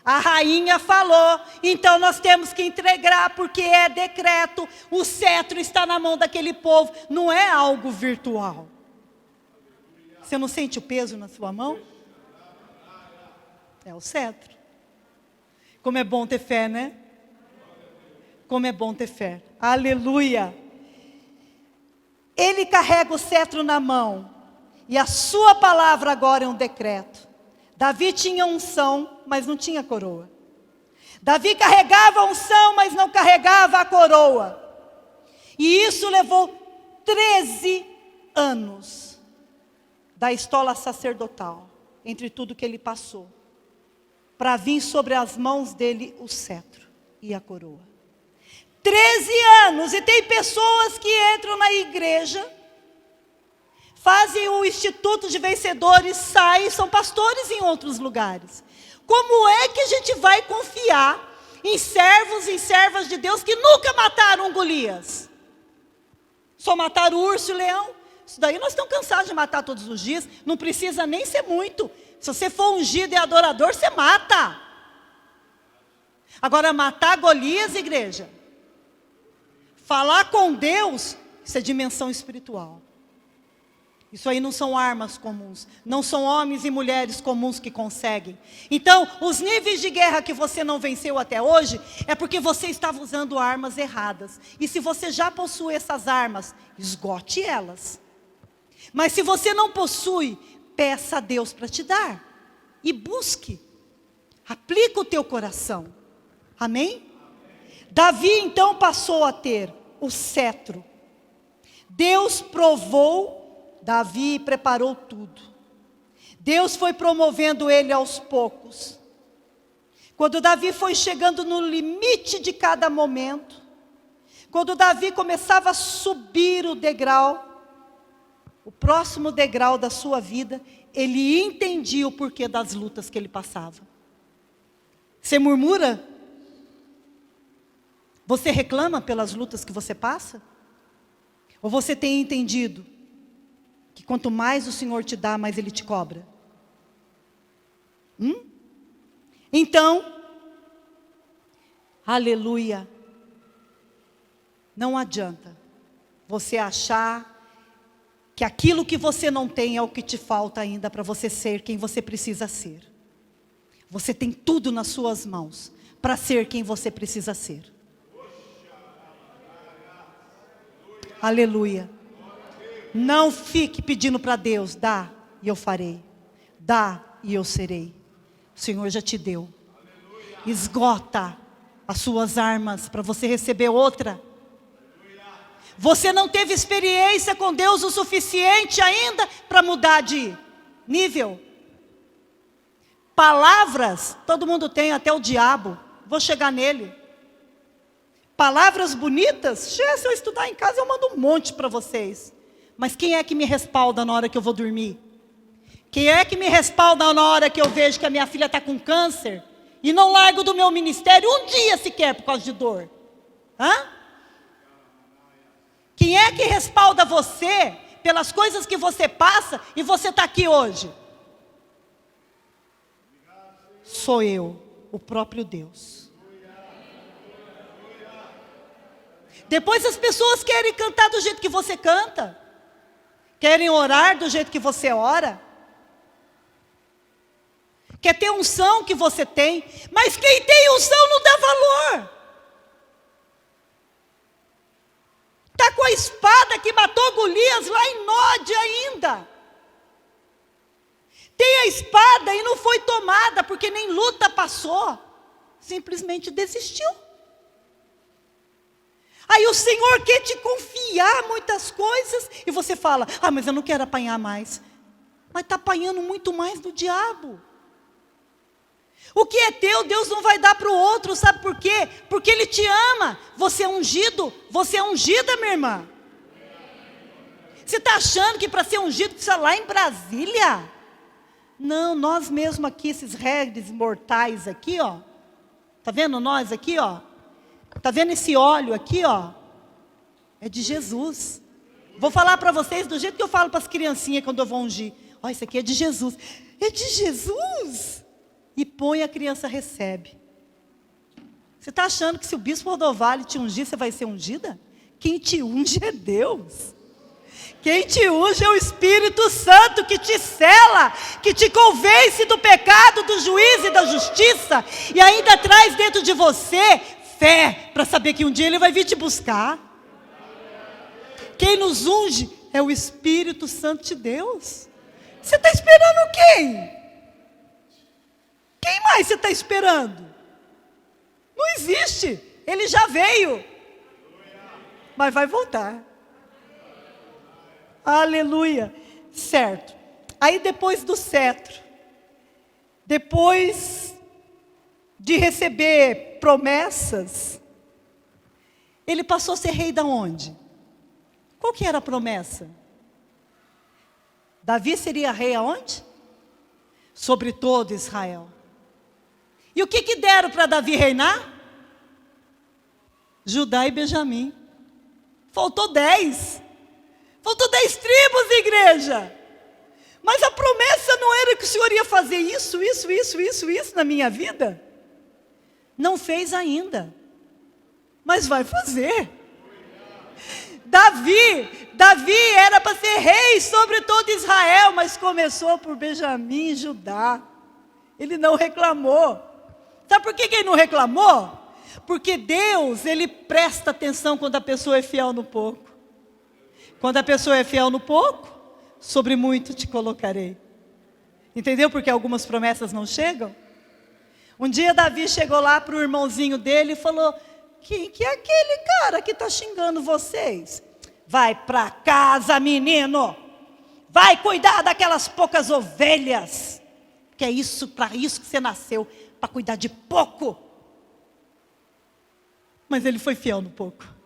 A rainha falou, então nós temos que entregar, porque é decreto, o cetro está na mão daquele povo, não é algo virtual. Você não sente o peso na sua mão? É o cetro. Como é bom ter fé, né? Como é bom ter fé. Aleluia. Ele carrega o cetro na mão, e a sua palavra agora é um decreto. Davi tinha unção, mas não tinha coroa. Davi carregava a unção, mas não carregava a coroa. E isso levou 13 anos da estola sacerdotal, entre tudo que ele passou, para vir sobre as mãos dele o cetro e a coroa. 13 anos, e tem pessoas que entram na igreja, fazem o instituto de vencedores, saem, são pastores em outros lugares. Como é que a gente vai confiar em servos e servas de Deus que nunca mataram um Golias? Só mataram o urso e o leão? Isso daí nós estamos cansados de matar todos os dias, não precisa nem ser muito. Se você for ungido e adorador, você mata. Agora, matar Golias, igreja, falar com Deus, isso é dimensão espiritual. Isso aí não são armas comuns, não são homens e mulheres comuns que conseguem. Então, os níveis de guerra que você não venceu até hoje, é porque você estava usando armas erradas. E se você já possui essas armas, esgote elas. Mas se você não possui, peça a Deus para te dar. E busque. Aplica o teu coração. Amém? Davi então passou a ter o cetro. Deus provou Davi, preparou tudo. Deus foi promovendo ele aos poucos. Quando Davi foi chegando no limite de cada momento, quando Davi começava a subir o degrau, o próximo degrau da sua vida, ele entendia o porquê das lutas que ele passava. Você murmura? Você reclama pelas lutas que você passa? Ou você tem entendido que quanto mais o Senhor te dá, mais Ele te cobra? Então, aleluia, não adianta você achar que aquilo que você não tem é o que te falta ainda para você ser quem você precisa ser. Você tem tudo nas suas mãos para ser quem você precisa ser. Aleluia. Não fique pedindo para Deus, dá e eu farei, dá e eu serei. O Senhor já te deu. Esgota as suas armas para você receber outra. Você não teve experiência com Deus o suficiente ainda para mudar de nível. Palavras, todo mundo tem, até o diabo. Vou chegar nele. Palavras bonitas, se eu estudar em casa eu mando um monte para vocês. Mas quem é que me respalda na hora que eu vou dormir? Quem é que me respalda na hora que eu vejo que a minha filha está com câncer? E não largo do meu ministério um dia sequer por causa de dor? Quem é que respalda você pelas coisas que você passa e você está aqui hoje? Sou eu, o próprio Deus. Depois as pessoas querem cantar do jeito que você canta. Querem orar do jeito que você ora. Quer ter unção que você tem. Mas quem tem unção não dá valor. Está com a espada que matou Golias lá em Nod ainda. Tem a espada e não foi tomada, porque nem luta passou. Simplesmente desistiu. Aí o Senhor quer te confiar muitas coisas, e você fala, mas eu não quero apanhar mais. Mas está apanhando muito mais do diabo. O que é teu, Deus não vai dar para o outro, sabe por quê? Porque Ele te ama. Você é ungido, você é ungida, minha irmã. Você está achando que para ser ungido precisa lá em Brasília? Não, nós mesmo aqui, esses réis mortais aqui, ó. Está vendo nós aqui, ó? Está vendo esse óleo aqui, ó? É de Jesus. Vou falar para vocês do jeito que eu falo para as criancinhas quando eu vou ungir. Ó, isso aqui é de Jesus. É de Jesus? E põe, a criança recebe. Você está achando que se o bispo Rodovalho te ungir, você vai ser ungida? Quem te unge é Deus. Quem te unge é o Espírito Santo, que te sela, que te convence do pecado, do juízo e da justiça, e ainda traz dentro de você fé, para saber que um dia Ele vai vir te buscar. Quem nos unge é o Espírito Santo de Deus. Você está esperando quem? Quem mais você está esperando? Não existe, Ele já veio, mas vai voltar. Aleluia, certo. Aí depois do cetro, depois de receber promessas, ele passou a ser rei da onde? Qual que era a promessa? Davi seria rei aonde? Sobre todo Israel. E o que deram para Davi reinar? Judá e Benjamim. Faltou 10. Faltou 10 tribos, igreja. Mas a promessa não era que o Senhor ia fazer isso na minha vida? Não fez ainda. Mas vai fazer. Davi era para ser rei sobre todo Israel, mas começou por Benjamim e Judá. Ele não reclamou. Sabe por que ele não reclamou? Porque Deus, Ele presta atenção quando a pessoa é fiel no pouco. Quando a pessoa é fiel no pouco, sobre muito te colocarei. Entendeu porque algumas promessas não chegam? Um dia Davi chegou lá para o irmãozinho dele e falou: que é aquele cara que está xingando vocês? Vai para casa, menino. Vai cuidar daquelas poucas ovelhas. Que é isso, para isso que você nasceu, para cuidar de pouco. Mas ele foi fiel no pouco.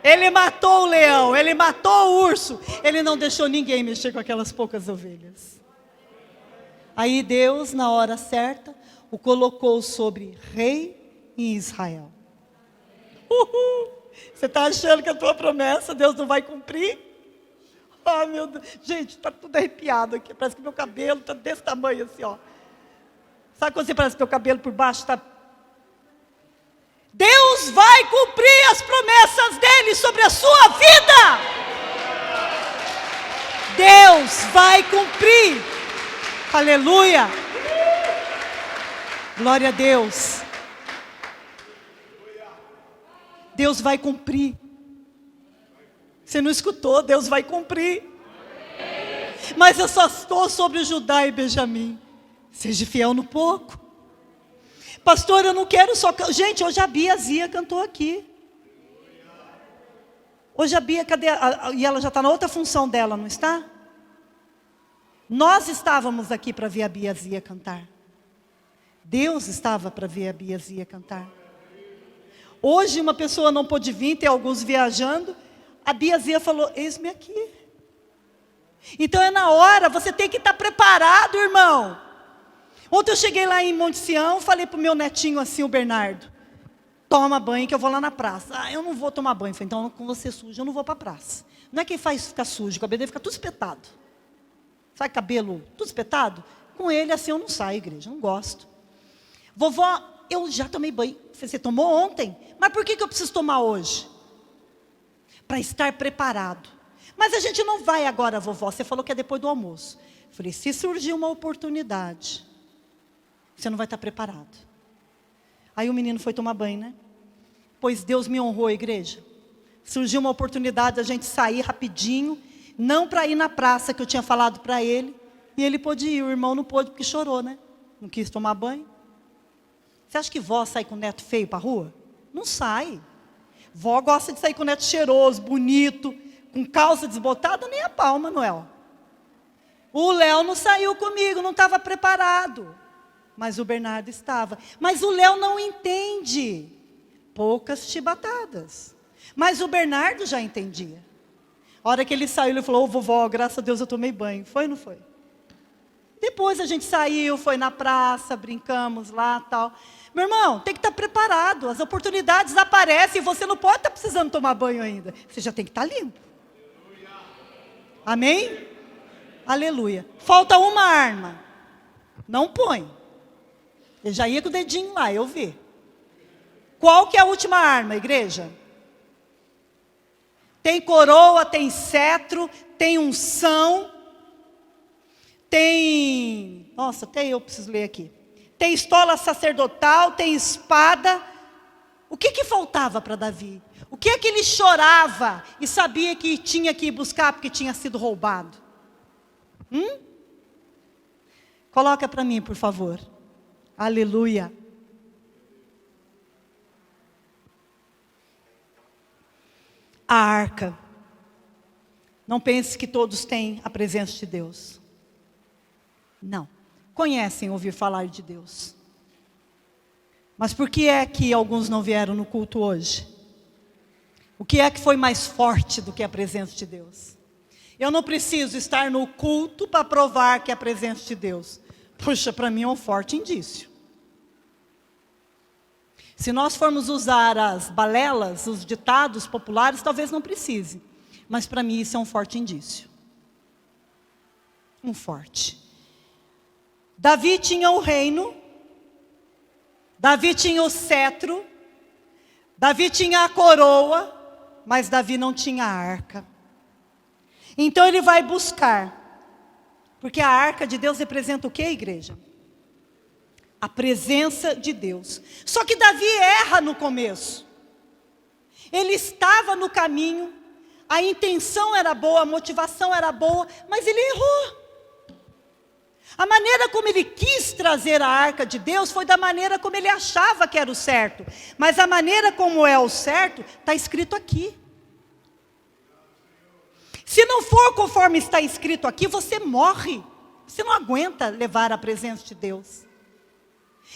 Ele matou o leão, ele matou o urso. Ele não deixou ninguém mexer com aquelas poucas ovelhas. Aí Deus, na hora certa, o colocou sobre rei em Israel. Você está achando que a tua promessa Deus não vai cumprir? Oh, meu Deus. Gente, está tudo arrepiado aqui. Parece que meu cabelo está desse tamanho assim, ó. Sabe quando você parece que o cabelo por baixo está... Deus vai cumprir as promessas dele sobre a sua vida. Deus vai cumprir. Aleluia. Glória a Deus. Deus vai cumprir. Você não escutou? Deus vai cumprir. Mas eu só estou sobre Judá e Benjamim. Seja fiel no pouco. Pastor, eu não quero só... Gente, hoje a Bia Zia cantou aqui. Hoje a Bia, cadê? E ela já está na outra função dela, não está? Nós estávamos aqui para ver a Bia Zia cantar. Deus estava para ver a Bia Zia cantar. Hoje uma pessoa não pôde vir, tem alguns viajando. A Bia Zia falou: eis-me aqui. Então é na hora, você tem que estar preparado, irmão. Ontem eu cheguei lá em Monte Sião, falei para o meu netinho assim, o Bernardo: toma banho que eu vou lá na praça. Ah, eu não vou tomar banho. Falei: então com você sujo, eu não vou para a praça. Não é quem faz ficar sujo, o cabelo dele fica tudo espetado. Sabe cabelo tudo espetado? Com ele assim eu não saio, igreja, não gosto. Vovó, eu já tomei banho. Você tomou ontem? Mas por que eu preciso tomar hoje? Para estar preparado. Mas a gente não vai agora, vovó. Você falou que é depois do almoço. Falei: se surgir uma oportunidade, você não vai estar preparado. Aí o menino foi tomar banho, né? Pois Deus me honrou, igreja. Surgiu uma oportunidade da gente sair rapidinho, não para ir na praça que eu tinha falado para ele, e ele pôde ir. O irmão não pôde porque chorou, né? Não quis tomar banho. Você acha que vó sai com o neto feio para a rua? Não sai. Vó gosta de sair com o neto cheiroso, bonito, com calça desbotada, nem a pau, Manuel. O Léo não saiu comigo, não estava preparado. Mas o Bernardo estava. Mas o Léo não entende. Poucas chibatadas. Mas o Bernardo já entendia. A hora que ele saiu, ele falou: ô vovó, graças a Deus eu tomei banho. Foi ou não foi? Depois a gente saiu, foi na praça, brincamos lá e tal. Meu irmão, tem que estar preparado. As oportunidades aparecem e você não pode estar precisando tomar banho ainda. Você já tem que estar limpo. Amém? Aleluia. Falta uma arma. Não põe. Ele já ia com o dedinho lá, eu vi. Qual que é a última arma, igreja? Tem coroa, tem cetro, tem unção, tem... Nossa, até eu preciso ler aqui. Tem estola sacerdotal, tem espada. O que faltava para Davi? O que é que ele chorava e sabia que tinha que ir buscar porque tinha sido roubado? Coloca para mim, por favor. Aleluia. A arca. Não pense que todos têm a presença de Deus. Não. Conhecem ouvir falar de Deus. Mas por que é que alguns não vieram no culto hoje? O que é que foi mais forte do que a presença de Deus? Eu não preciso estar no culto para provar que é a presença de Deus. Puxa, para mim é um forte indício. Se nós formos usar as balelas, os ditados populares, talvez não precise. Mas para mim isso é um forte indício. Um forte. Davi tinha o reino. Davi tinha o cetro. Davi tinha a coroa. Mas Davi não tinha a arca. Então ele vai buscar. Porque a arca de Deus representa o que, igreja? A presença de Deus. Só que Davi erra no começo. Ele estava no caminho, a intenção era boa, a motivação era boa, mas ele errou. A maneira como ele quis trazer a arca de Deus foi da maneira como ele achava que era o certo. Mas a maneira como é o certo, está escrito aqui. Se não for conforme está escrito aqui, você morre. Você não aguenta levar a presença de Deus.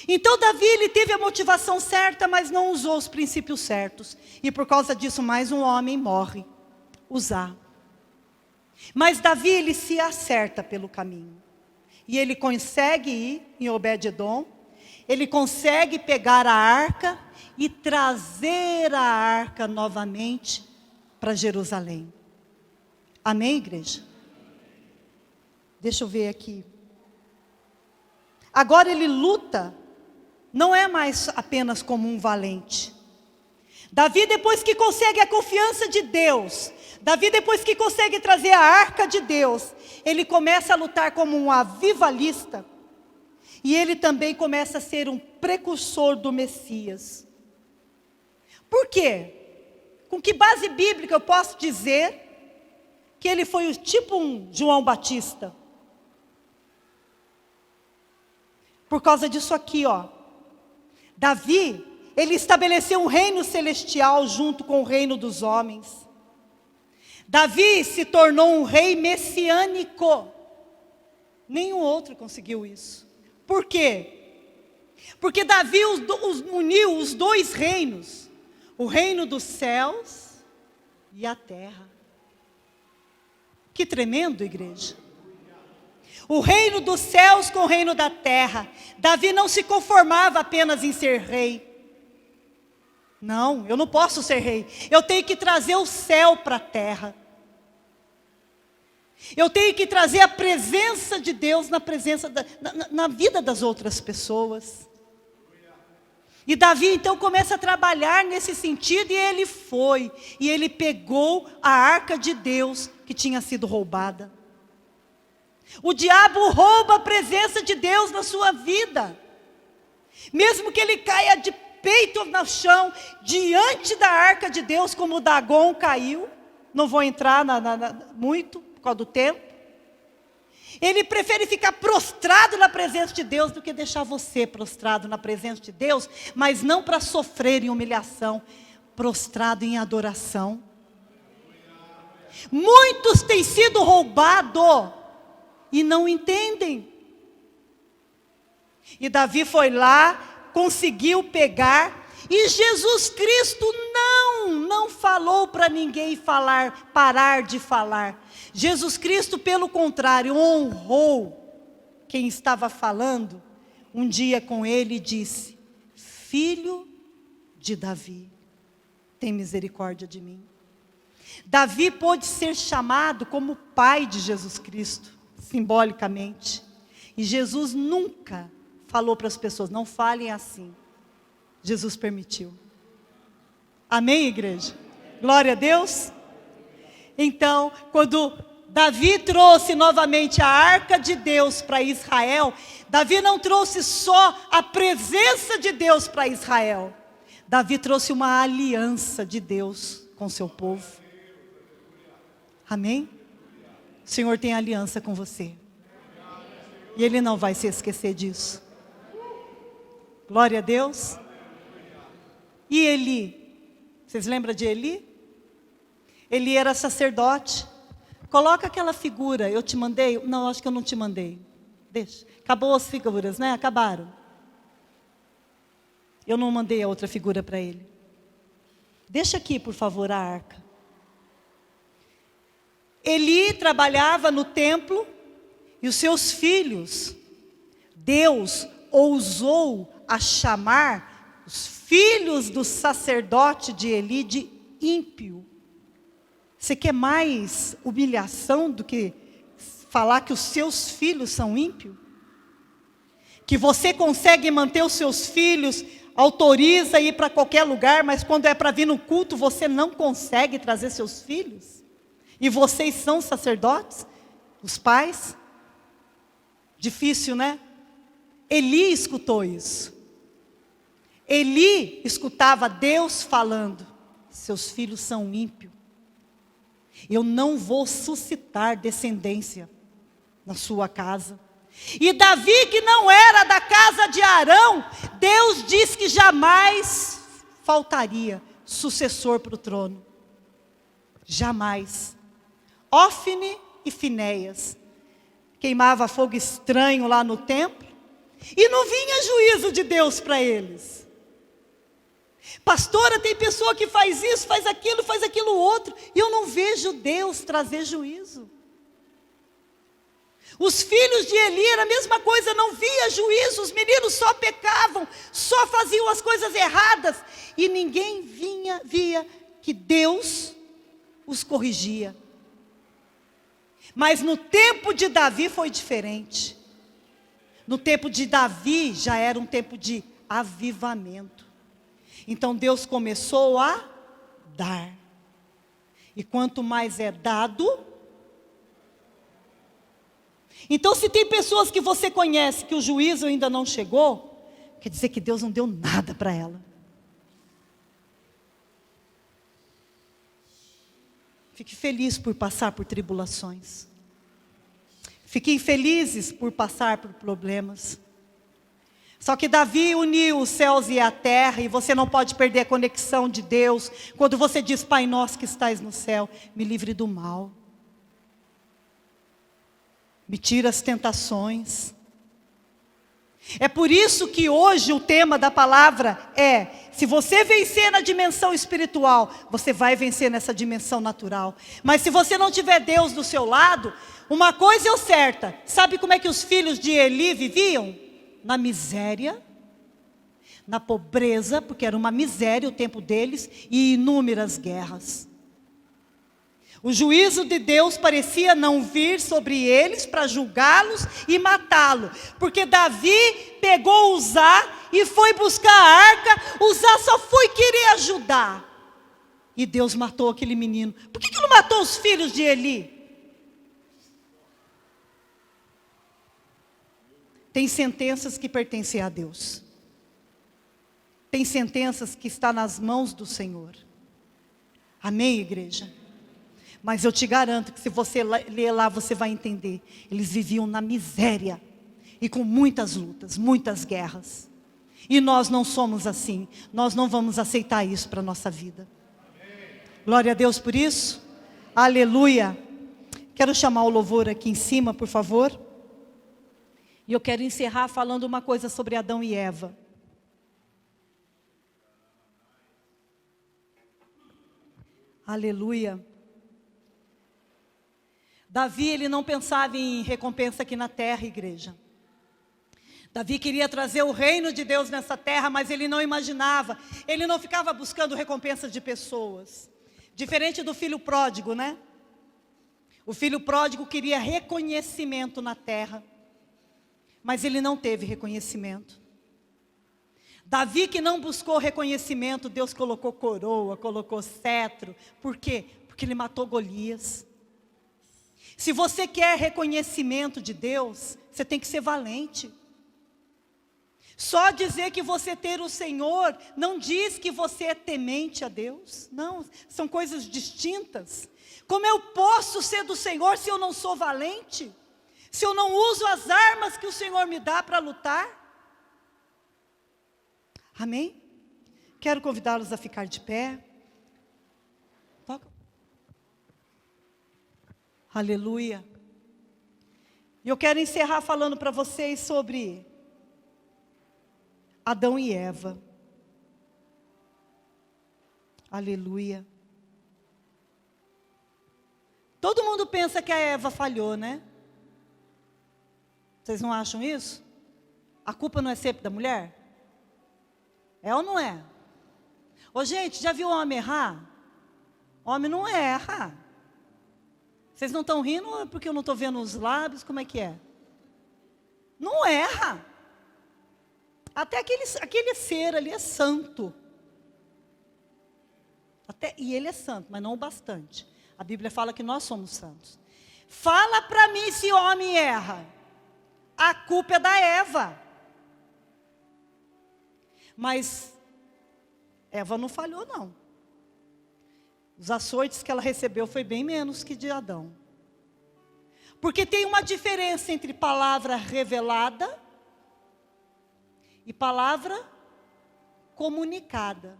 Então Davi, ele teve a motivação certa, mas não usou os princípios certos. E por causa disso, mais um homem morre. Uzá. Mas Davi, ele se acerta pelo caminho. E ele consegue ir em Obed-edom. Ele consegue pegar a arca e trazer a arca novamente para Jerusalém. Amém, igreja? Deixa eu ver aqui. Agora ele luta, não é mais apenas como um valente. Davi, depois que consegue a confiança de Deus, Davi, depois que consegue trazer a arca de Deus, ele começa a lutar como um avivalista, e ele também começa a ser um precursor do Messias. Por quê? Com que base bíblica eu posso dizer que ele foi tipo um João Batista? Por causa disso aqui, ó. Davi, ele estabeleceu um reino celestial junto com o reino dos homens. Davi se tornou um rei messiânico. Nenhum outro conseguiu isso. Por quê? Porque Davi uniu os dois reinos. O reino dos céus e a terra. Que tremendo, igreja. O reino dos céus com o reino da terra. Davi não se conformava apenas em ser rei. Não, eu não posso ser rei. Eu tenho que trazer o céu para a terra. Eu tenho que trazer a presença de Deus na vida das outras pessoas. E Davi então começa a trabalhar nesse sentido, e ele foi. E ele pegou a arca de Deus que tinha sido roubada. O diabo rouba a presença de Deus na sua vida. Mesmo que ele caia de peito no chão, diante da arca de Deus, como Dagon caiu. Não vou entrar muito, por causa do tempo. Ele prefere ficar prostrado na presença de Deus do que deixar você prostrado na presença de Deus, mas não para sofrer em humilhação, prostrado em adoração. Muitos têm sido roubados e não entendem. E Davi foi lá, conseguiu pegar, e Jesus Cristo não não falou para ninguém parar de falar. Jesus Cristo, pelo contrário, honrou quem estava falando um dia com ele e disse: filho de Davi, tem misericórdia de mim. Davi pôde ser chamado como pai de Jesus Cristo, simbolicamente. E Jesus nunca falou para as pessoas: não falem assim. Jesus permitiu. Amém, igreja? Glória a Deus. Então, quando Davi trouxe novamente a arca de Deus para Israel, Davi não trouxe só a presença de Deus para Israel. Davi trouxe uma aliança de Deus com seu povo. Amém? O Senhor tem aliança com você. E Ele não vai se esquecer disso. Glória a Deus. E Eli? Vocês lembram de Eli? Eli era sacerdote. Coloca aquela figura, eu te mandei? Não, acho que eu não te mandei. Deixa. Acabou as figuras, né? Acabaram. Eu não mandei a outra figura para ele. Deixa aqui, por favor, a arca. Eli trabalhava no templo e os seus filhos, Deus ousou a chamar os filhos do sacerdote de Eli de ímpio. Você quer mais humilhação do que falar que os seus filhos são ímpios? Que você consegue manter os seus filhos, autoriza ir para qualquer lugar, mas quando é para vir no culto, você não consegue trazer seus filhos? E vocês são sacerdotes? Os pais? Difícil, né? Eli escutou isso. Eli escutava Deus falando: seus filhos são ímpios. Eu não vou suscitar descendência na sua casa. E Davi, que não era da casa de Arão, Deus diz que jamais faltaria sucessor para o trono. Jamais. Ófine e Finéias queimava fogo estranho lá no templo e não vinha juízo de Deus para eles. Pastora, tem pessoa que faz isso, faz aquilo outro, e eu não vejo Deus trazer juízo. Os filhos de Eli era a mesma coisa, não via juízo, os meninos só pecavam, só faziam as coisas erradas, e ninguém via que Deus os corrigia. Mas no tempo de Davi foi diferente. No tempo de Davi já era um tempo de avivamento. Então Deus começou a dar. E quanto mais é dado. Então, se tem pessoas que você conhece que o juízo ainda não chegou, quer dizer que Deus não deu nada para ela. Fique feliz por passar por tribulações. Fiquem felizes por passar por problemas. Só que Davi uniu os céus e a terra, e você não pode perder a conexão de Deus, quando você diz: Pai nosso que estais no céu, me livre do mal. Me tira as tentações. É por isso que hoje o tema da palavra é: se você vencer na dimensão espiritual, você vai vencer nessa dimensão natural. Mas se você não tiver Deus do seu lado, uma coisa é certa: sabe como é que os filhos de Eli viviam? Na miséria, na pobreza, porque era uma miséria o tempo deles, e inúmeras guerras. O juízo de Deus parecia não vir sobre eles para julgá-los e matá-lo, porque Davi pegou Uzá e foi buscar a arca. Uzá só foi querer ajudar, e Deus matou aquele menino. Por que não matou os filhos de Eli? Tem sentenças que pertencem a Deus. Tem sentenças que estão nas mãos do Senhor. Amém, igreja? Mas eu te garanto que se você ler lá, você vai entender. Eles viviam na miséria e com muitas lutas, muitas guerras. E nós não somos assim. Nós não vamos aceitar isso para a nossa vida. Glória a Deus por isso. Aleluia. Quero chamar o louvor aqui em cima, por favor. E eu quero encerrar falando uma coisa sobre Adão e Eva. Aleluia. Davi, ele não pensava em recompensa aqui na terra, igreja. Davi queria trazer o reino de Deus nessa terra, mas ele não imaginava, ele não ficava buscando recompensa de pessoas. Diferente do filho pródigo, né? O filho pródigo queria reconhecimento na terra, mas ele não teve reconhecimento. Davi, que não buscou reconhecimento, Deus colocou coroa, colocou cetro. Por quê? Porque ele matou Golias. Se você quer reconhecimento de Deus, você tem que ser valente. Só dizer que você ter o Senhor não diz que você é temente a Deus. Não, são coisas distintas. Como eu posso ser do Senhor se eu não sou valente? Se eu não uso as armas que o Senhor me dá para lutar? Amém? Quero convidá-los a ficar de pé. Toca. Aleluia. E eu quero encerrar falando para vocês sobre Adão e Eva. Aleluia. Todo mundo pensa que a Eva falhou, né? Vocês não acham isso? A culpa não é sempre da mulher? É ou não é? Ô gente, já viu o homem errar? Homem não erra. Vocês não estão rindo porque eu não estou vendo os lábios? Como é que é? Não erra. Até aquele ser ali é santo. E ele é santo, mas não o bastante. A Bíblia fala que nós somos santos. Fala para mim se o homem erra. A culpa é da Eva. Mas Eva não falhou, não. Os açoites que ela recebeu foi bem menos que de Adão. Porque tem uma diferença entre palavra revelada e palavra comunicada.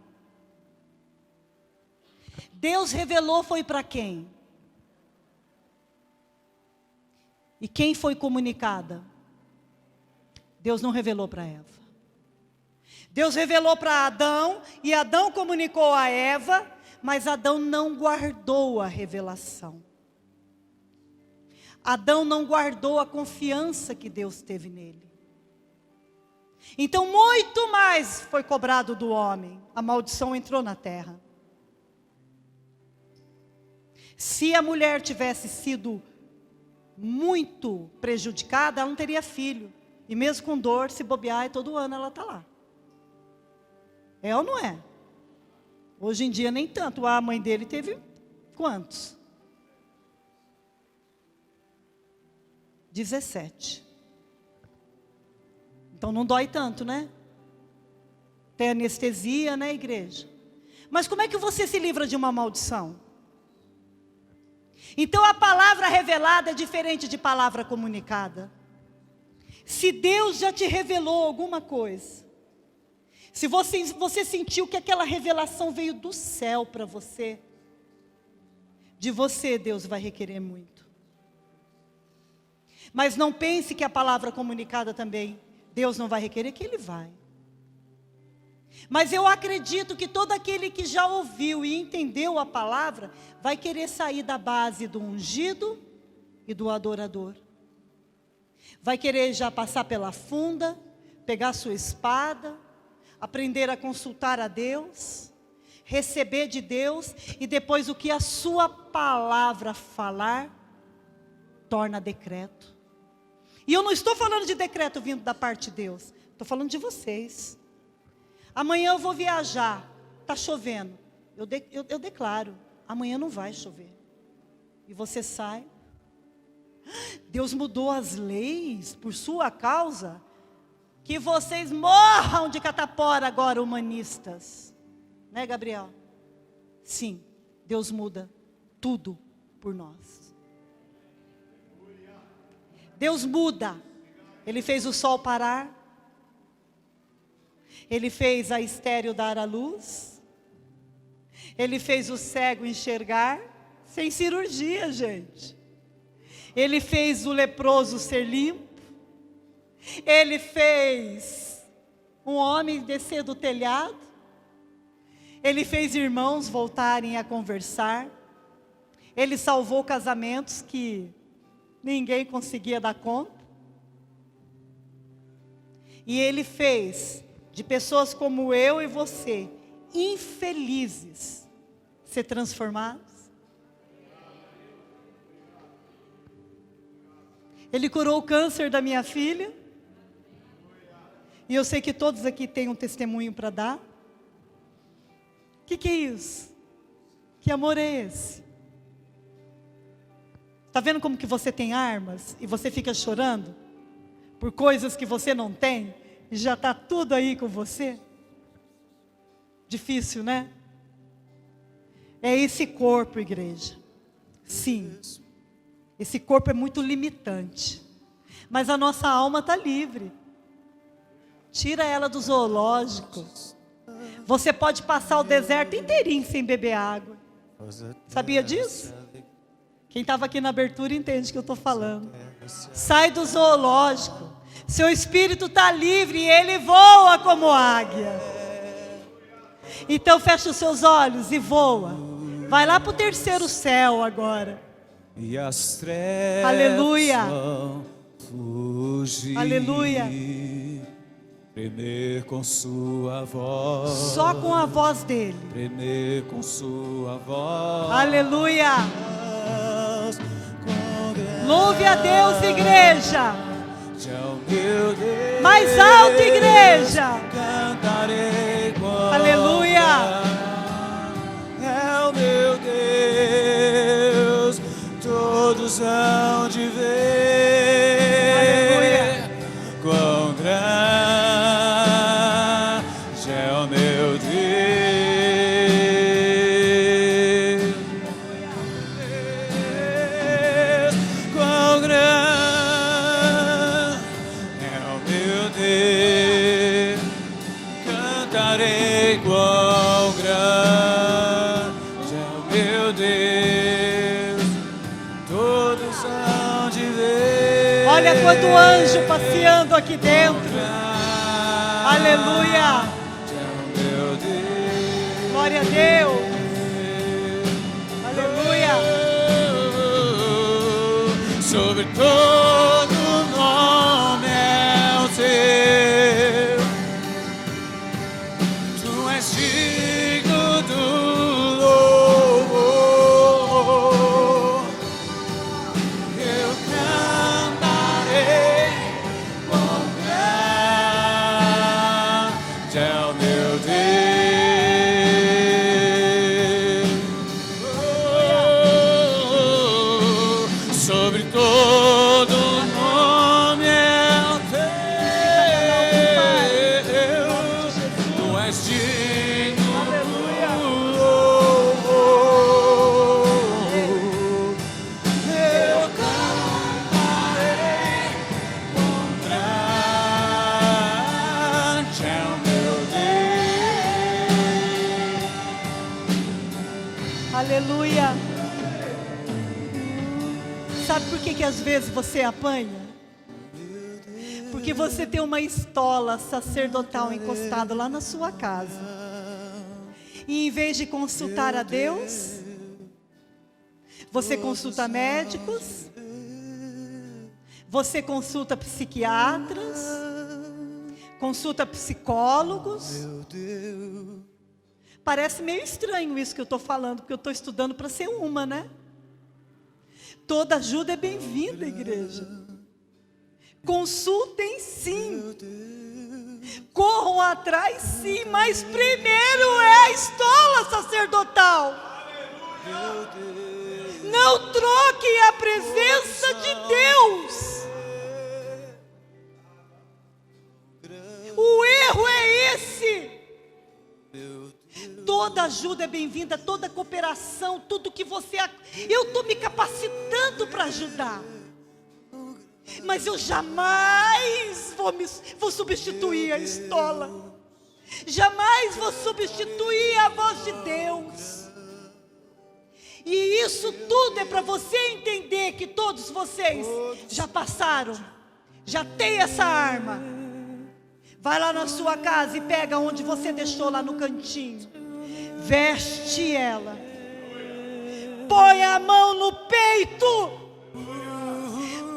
Deus revelou foi para quem? E quem foi comunicada? Deus não revelou para Eva. Deus revelou para Adão, e Adão comunicou a Eva, mas Adão não guardou a revelação. Adão não guardou a confiança que Deus teve nele. Então muito mais foi cobrado do homem. A maldição entrou na terra. Se a mulher tivesse sido muito prejudicada, ela não teria filho. E mesmo com dor, se bobear, todo ano ela está lá. É ou não é? Hoje em dia nem tanto. A mãe dele teve quantos? 17. Então não dói tanto, né? Tem anestesia, né, igreja? Mas como é que você se livra de uma maldição? Então a palavra revelada é diferente de palavra comunicada. Se Deus já te revelou alguma coisa, se você sentiu que aquela revelação veio do céu para você, de você Deus vai requerer muito. Mas não pense que a palavra comunicada também, Deus não vai requerer, que Ele vai. Mas eu acredito que todo aquele que já ouviu e entendeu a palavra, vai querer sair da base do ungido e do adorador. Vai querer já passar pela funda, pegar sua espada, aprender a consultar a Deus, receber de Deus, e depois o que a sua palavra falar, torna decreto. E eu não estou falando de decreto vindo da parte de Deus, estou falando de vocês. Amanhã eu vou viajar, está chovendo, eu declaro, amanhã não vai chover. E você sai. Deus mudou as leis por sua causa. Que vocês morram de catapora agora, humanistas. Né, Gabriel? Sim, Deus muda tudo por nós. Deus muda. Ele fez o sol parar. Ele fez a estéril dar à luz. Ele fez o cego enxergar. Sem cirurgia, gente. Ele fez o leproso ser limpo. Ele fez um homem descer do telhado. Ele fez irmãos voltarem a conversar. Ele salvou casamentos que ninguém conseguia dar conta. E Ele fez de pessoas como eu e você, infelizes, ser transformados. Ele curou o câncer da minha filha. E eu sei que todos aqui têm um testemunho para dar. O que é isso? Que amor é esse? Está vendo como que você tem armas e você fica chorando por coisas que você não tem e já está tudo aí com você? Difícil, né? É esse corpo, igreja. Sim, esse corpo é muito limitante, mas a nossa alma está livre. Tira ela do zoológico. Você pode passar o deserto inteirinho sem beber água. Sabia disso? Quem estava aqui na abertura entende o que eu estou falando. Sai do zoológico. Seu espírito está livre e ele voa como águia. Então fecha os seus olhos e voa. Vai lá para o terceiro céu agora. E as trevas Aleluia. vão fugir. Aleluia. Tremer com sua voz. Só com a voz dele. Tremer com sua voz. Aleluia. Com grande Louve a Deus, igreja. ao meu Deus. Mais alto, igreja. Cantarei com Aleluia. é o meu Deus. Todos hão de ver. Aleluia. Quão grande é o meu Deus. Quão grande é o meu Deus. Cantarei quão grande é o meu Deus. Todos hão de ver. Olha quanto anjo passeando aqui dentro. Aleluia. Meu Deus. Glória a Deus. Aleluia. Sobre todo nome é o teu. Tu és digno do louvor. Eu cantarei quão grande é o meu Deus. Sobre todo nome é o teu. Tu és digno do louvor. Eu cantarei quão grande é o meu Deus. Aleluia. Sabe por que às vezes você apanha? Porque você tem uma estola sacerdotal encostada lá na sua casa. E em vez de consultar a Deus, você consulta médicos, você consulta psiquiatras, consulta psicólogos. Parece meio estranho isso que eu estou falando, porque eu estou estudando para ser uma, né? Toda ajuda é bem-vinda, igreja. Consultem sim. Corram atrás sim, mas primeiro é a estola sacerdotal. Não troquem a presença de Deus. O erro é esse. Toda ajuda é bem-vinda, toda cooperação, tudo que você... Eu estou me capacitando para ajudar. Mas eu jamais vou substituir a estola. Jamais vou substituir a voz de Deus. E isso tudo é para você entender que todos vocês já passaram, já tem essa arma. Vai lá na sua casa e pega onde você deixou lá no cantinho. veste ela, põe a mão no peito,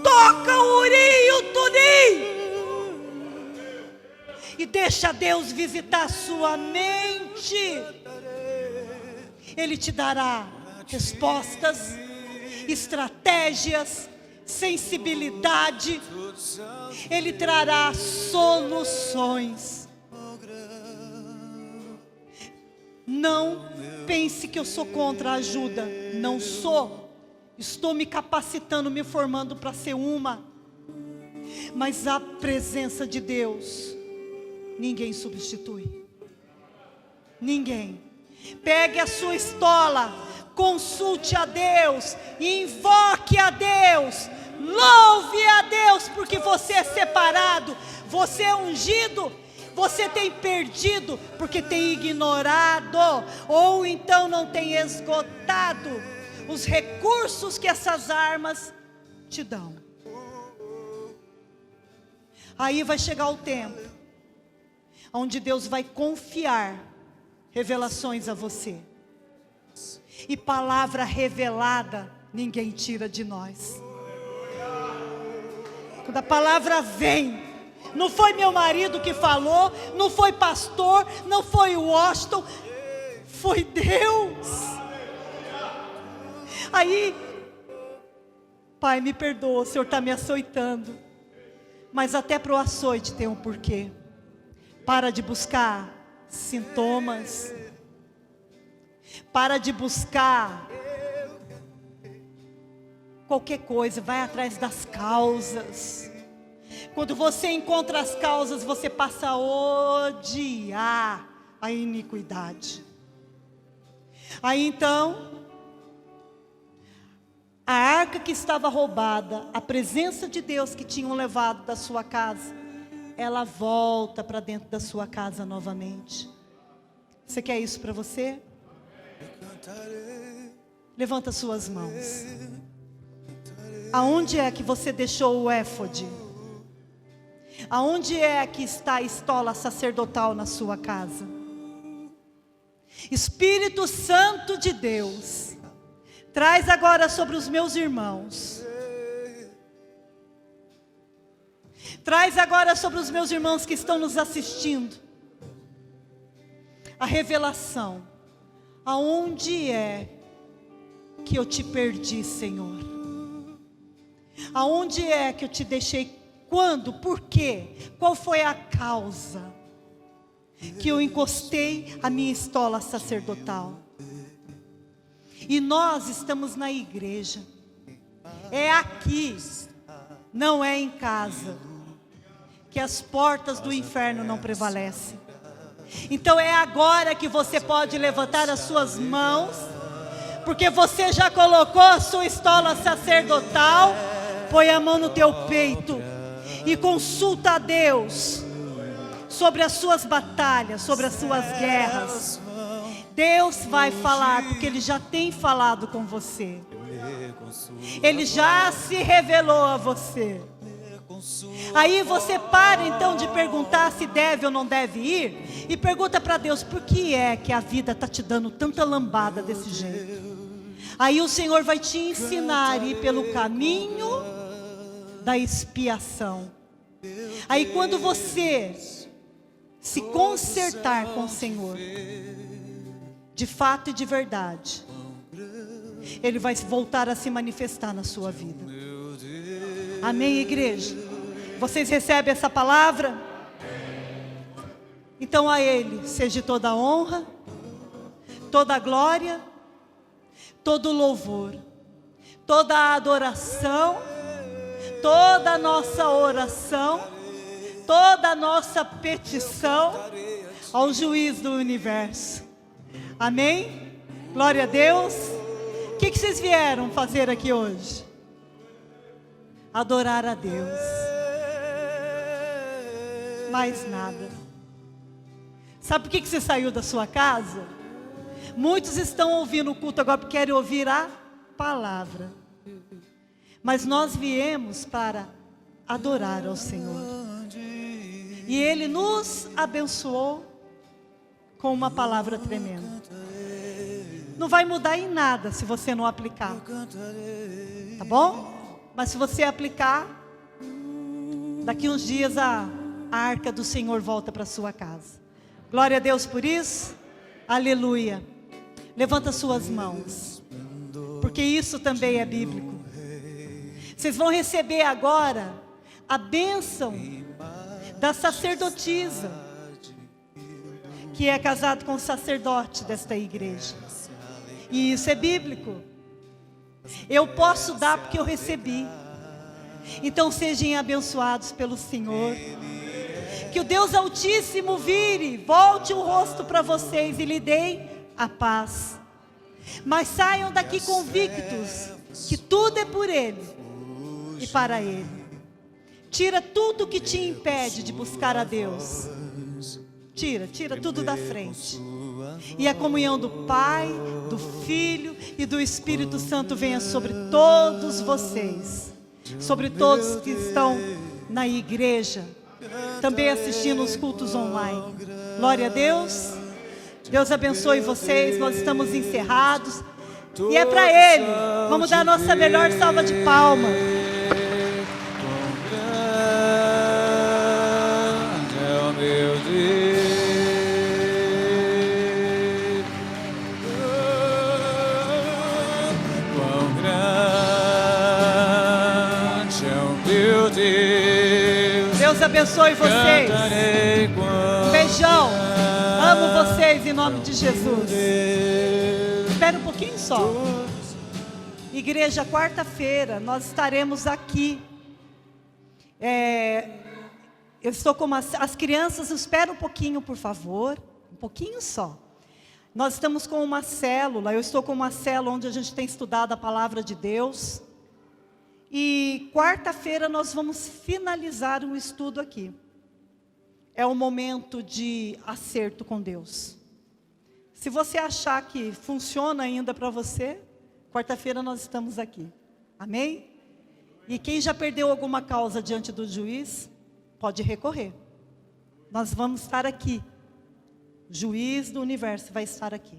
toca o Urim e o Tumim, e deixa Deus visitar a sua mente. Ele te dará respostas, estratégias, sensibilidade. Ele trará soluções. Não pense que eu sou contra a ajuda. Não sou. Estou me capacitando, me formando para ser uma. Mas a presença de Deus, ninguém substitui. Ninguém. Pegue a sua estola, consulte a Deus, invoque a Deus, louve a Deus, porque você é separado, você é ungido. Você tem perdido porque tem ignorado, ou então não tem esgotado os recursos que essas armas te dão. Aí vai chegar o tempo onde Deus vai confiar revelações a você. E palavra revelada ninguém tira de nós. Quando a palavra vem, não foi meu marido que falou, não foi pastor, não foi o Washington, foi Deus. Aí, Pai, me perdoa, o Senhor está me açoitando, mas até para o açoite tem um porquê. Para de buscar sintomas, para de buscar qualquer coisa, vai atrás das causas. Quando você encontra as causas, você passa a odiar a iniquidade. Aí então, a arca que estava roubada, a presença de Deus que tinham levado da sua casa, ela volta para dentro da sua casa novamente. Você quer isso para você? Levanta suas mãos. Aonde é que você deixou o éfode? Aonde é que está a estola sacerdotal na sua casa? Espírito Santo de Deus, traz agora sobre os meus irmãos. Traz agora sobre os meus irmãos que estão nos assistindo a revelação. Aonde é que eu te perdi, Senhor? Aonde é que eu te deixei? Quando? Por quê? Qual foi a causa que eu encostei a minha estola sacerdotal? E nós estamos na igreja. É aqui, não é em casa, que as portas do inferno não prevalecem. Então é agora que você pode levantar as suas mãos, porque você já colocou a sua estola sacerdotal. Põe a mão no teu peito e consulta a Deus sobre as suas batalhas, sobre as suas guerras. Deus vai falar, porque Ele já tem falado com você. Ele já se revelou a você. Aí você para então de perguntar se deve ou não deve ir, e pergunta para Deus, por que é que a vida está te dando tanta lambada desse jeito? Aí o Senhor vai te ensinar a ir pelo caminho da expiação. Aí quando você se consertar com o Senhor, de fato e de verdade, Ele vai voltar a se manifestar na sua vida. Amém, igreja? Vocês recebem essa palavra? Então a Ele seja toda a honra, toda a glória, todo o louvor, toda a adoração, toda a nossa oração, toda a nossa petição ao juiz do universo. Amém? Glória a Deus. O que vocês vieram fazer aqui hoje? Adorar a Deus. Mais nada. Sabe por que você saiu da sua casa? Muitos estão ouvindo o culto agora porque querem ouvir a palavra. Mas nós viemos para adorar ao Senhor. E Ele nos abençoou com uma palavra tremenda. Não vai mudar em nada se você não aplicar. Tá bom? Mas se você aplicar, daqui uns dias a arca do Senhor volta para sua casa. Glória a Deus por isso. Aleluia. Levanta suas mãos, porque isso também é bíblico. Vocês vão receber agora a bênção da sacerdotisa, que é casado com o sacerdote desta igreja. E isso é bíblico. Eu posso dar porque eu recebi. Então sejam abençoados pelo Senhor. Que o Deus Altíssimo vire, volte o rosto para vocês e lhe dê a paz. Mas saiam daqui convictos que tudo é por Ele e para Ele. Tira tudo que te impede de buscar a Deus. Tira tudo da frente. E a comunhão do Pai, do Filho e do Espírito Santo venha sobre todos vocês. Sobre todos que estão na igreja. Também assistindo os cultos online. Glória a Deus. Deus abençoe vocês. Nós estamos encerrados. E é para Ele. Vamos dar a nossa melhor salva de palmas. Deus abençoe vocês. Um beijão. Amo vocês em nome de Jesus. Espera um pouquinho só. Igreja, quarta-feira nós estaremos aqui. Eu estou com as crianças, espera um pouquinho, por favor. Um pouquinho só. Nós estamos com uma célula. Eu estou com uma célula onde a gente tem estudado a palavra de Deus. E quarta-feira nós vamos finalizar o estudo aqui. É um momento de acerto com Deus. Se você achar que funciona ainda para você, quarta-feira nós estamos aqui. Amém? E quem já perdeu alguma causa diante do juiz, pode recorrer. Nós vamos estar aqui. O juiz do universo vai estar aqui.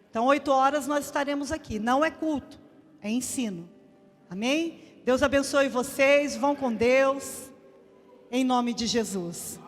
Então 8 horas nós estaremos aqui. Não é culto, é ensino. Amém? Deus abençoe vocês, vão com Deus, em nome de Jesus.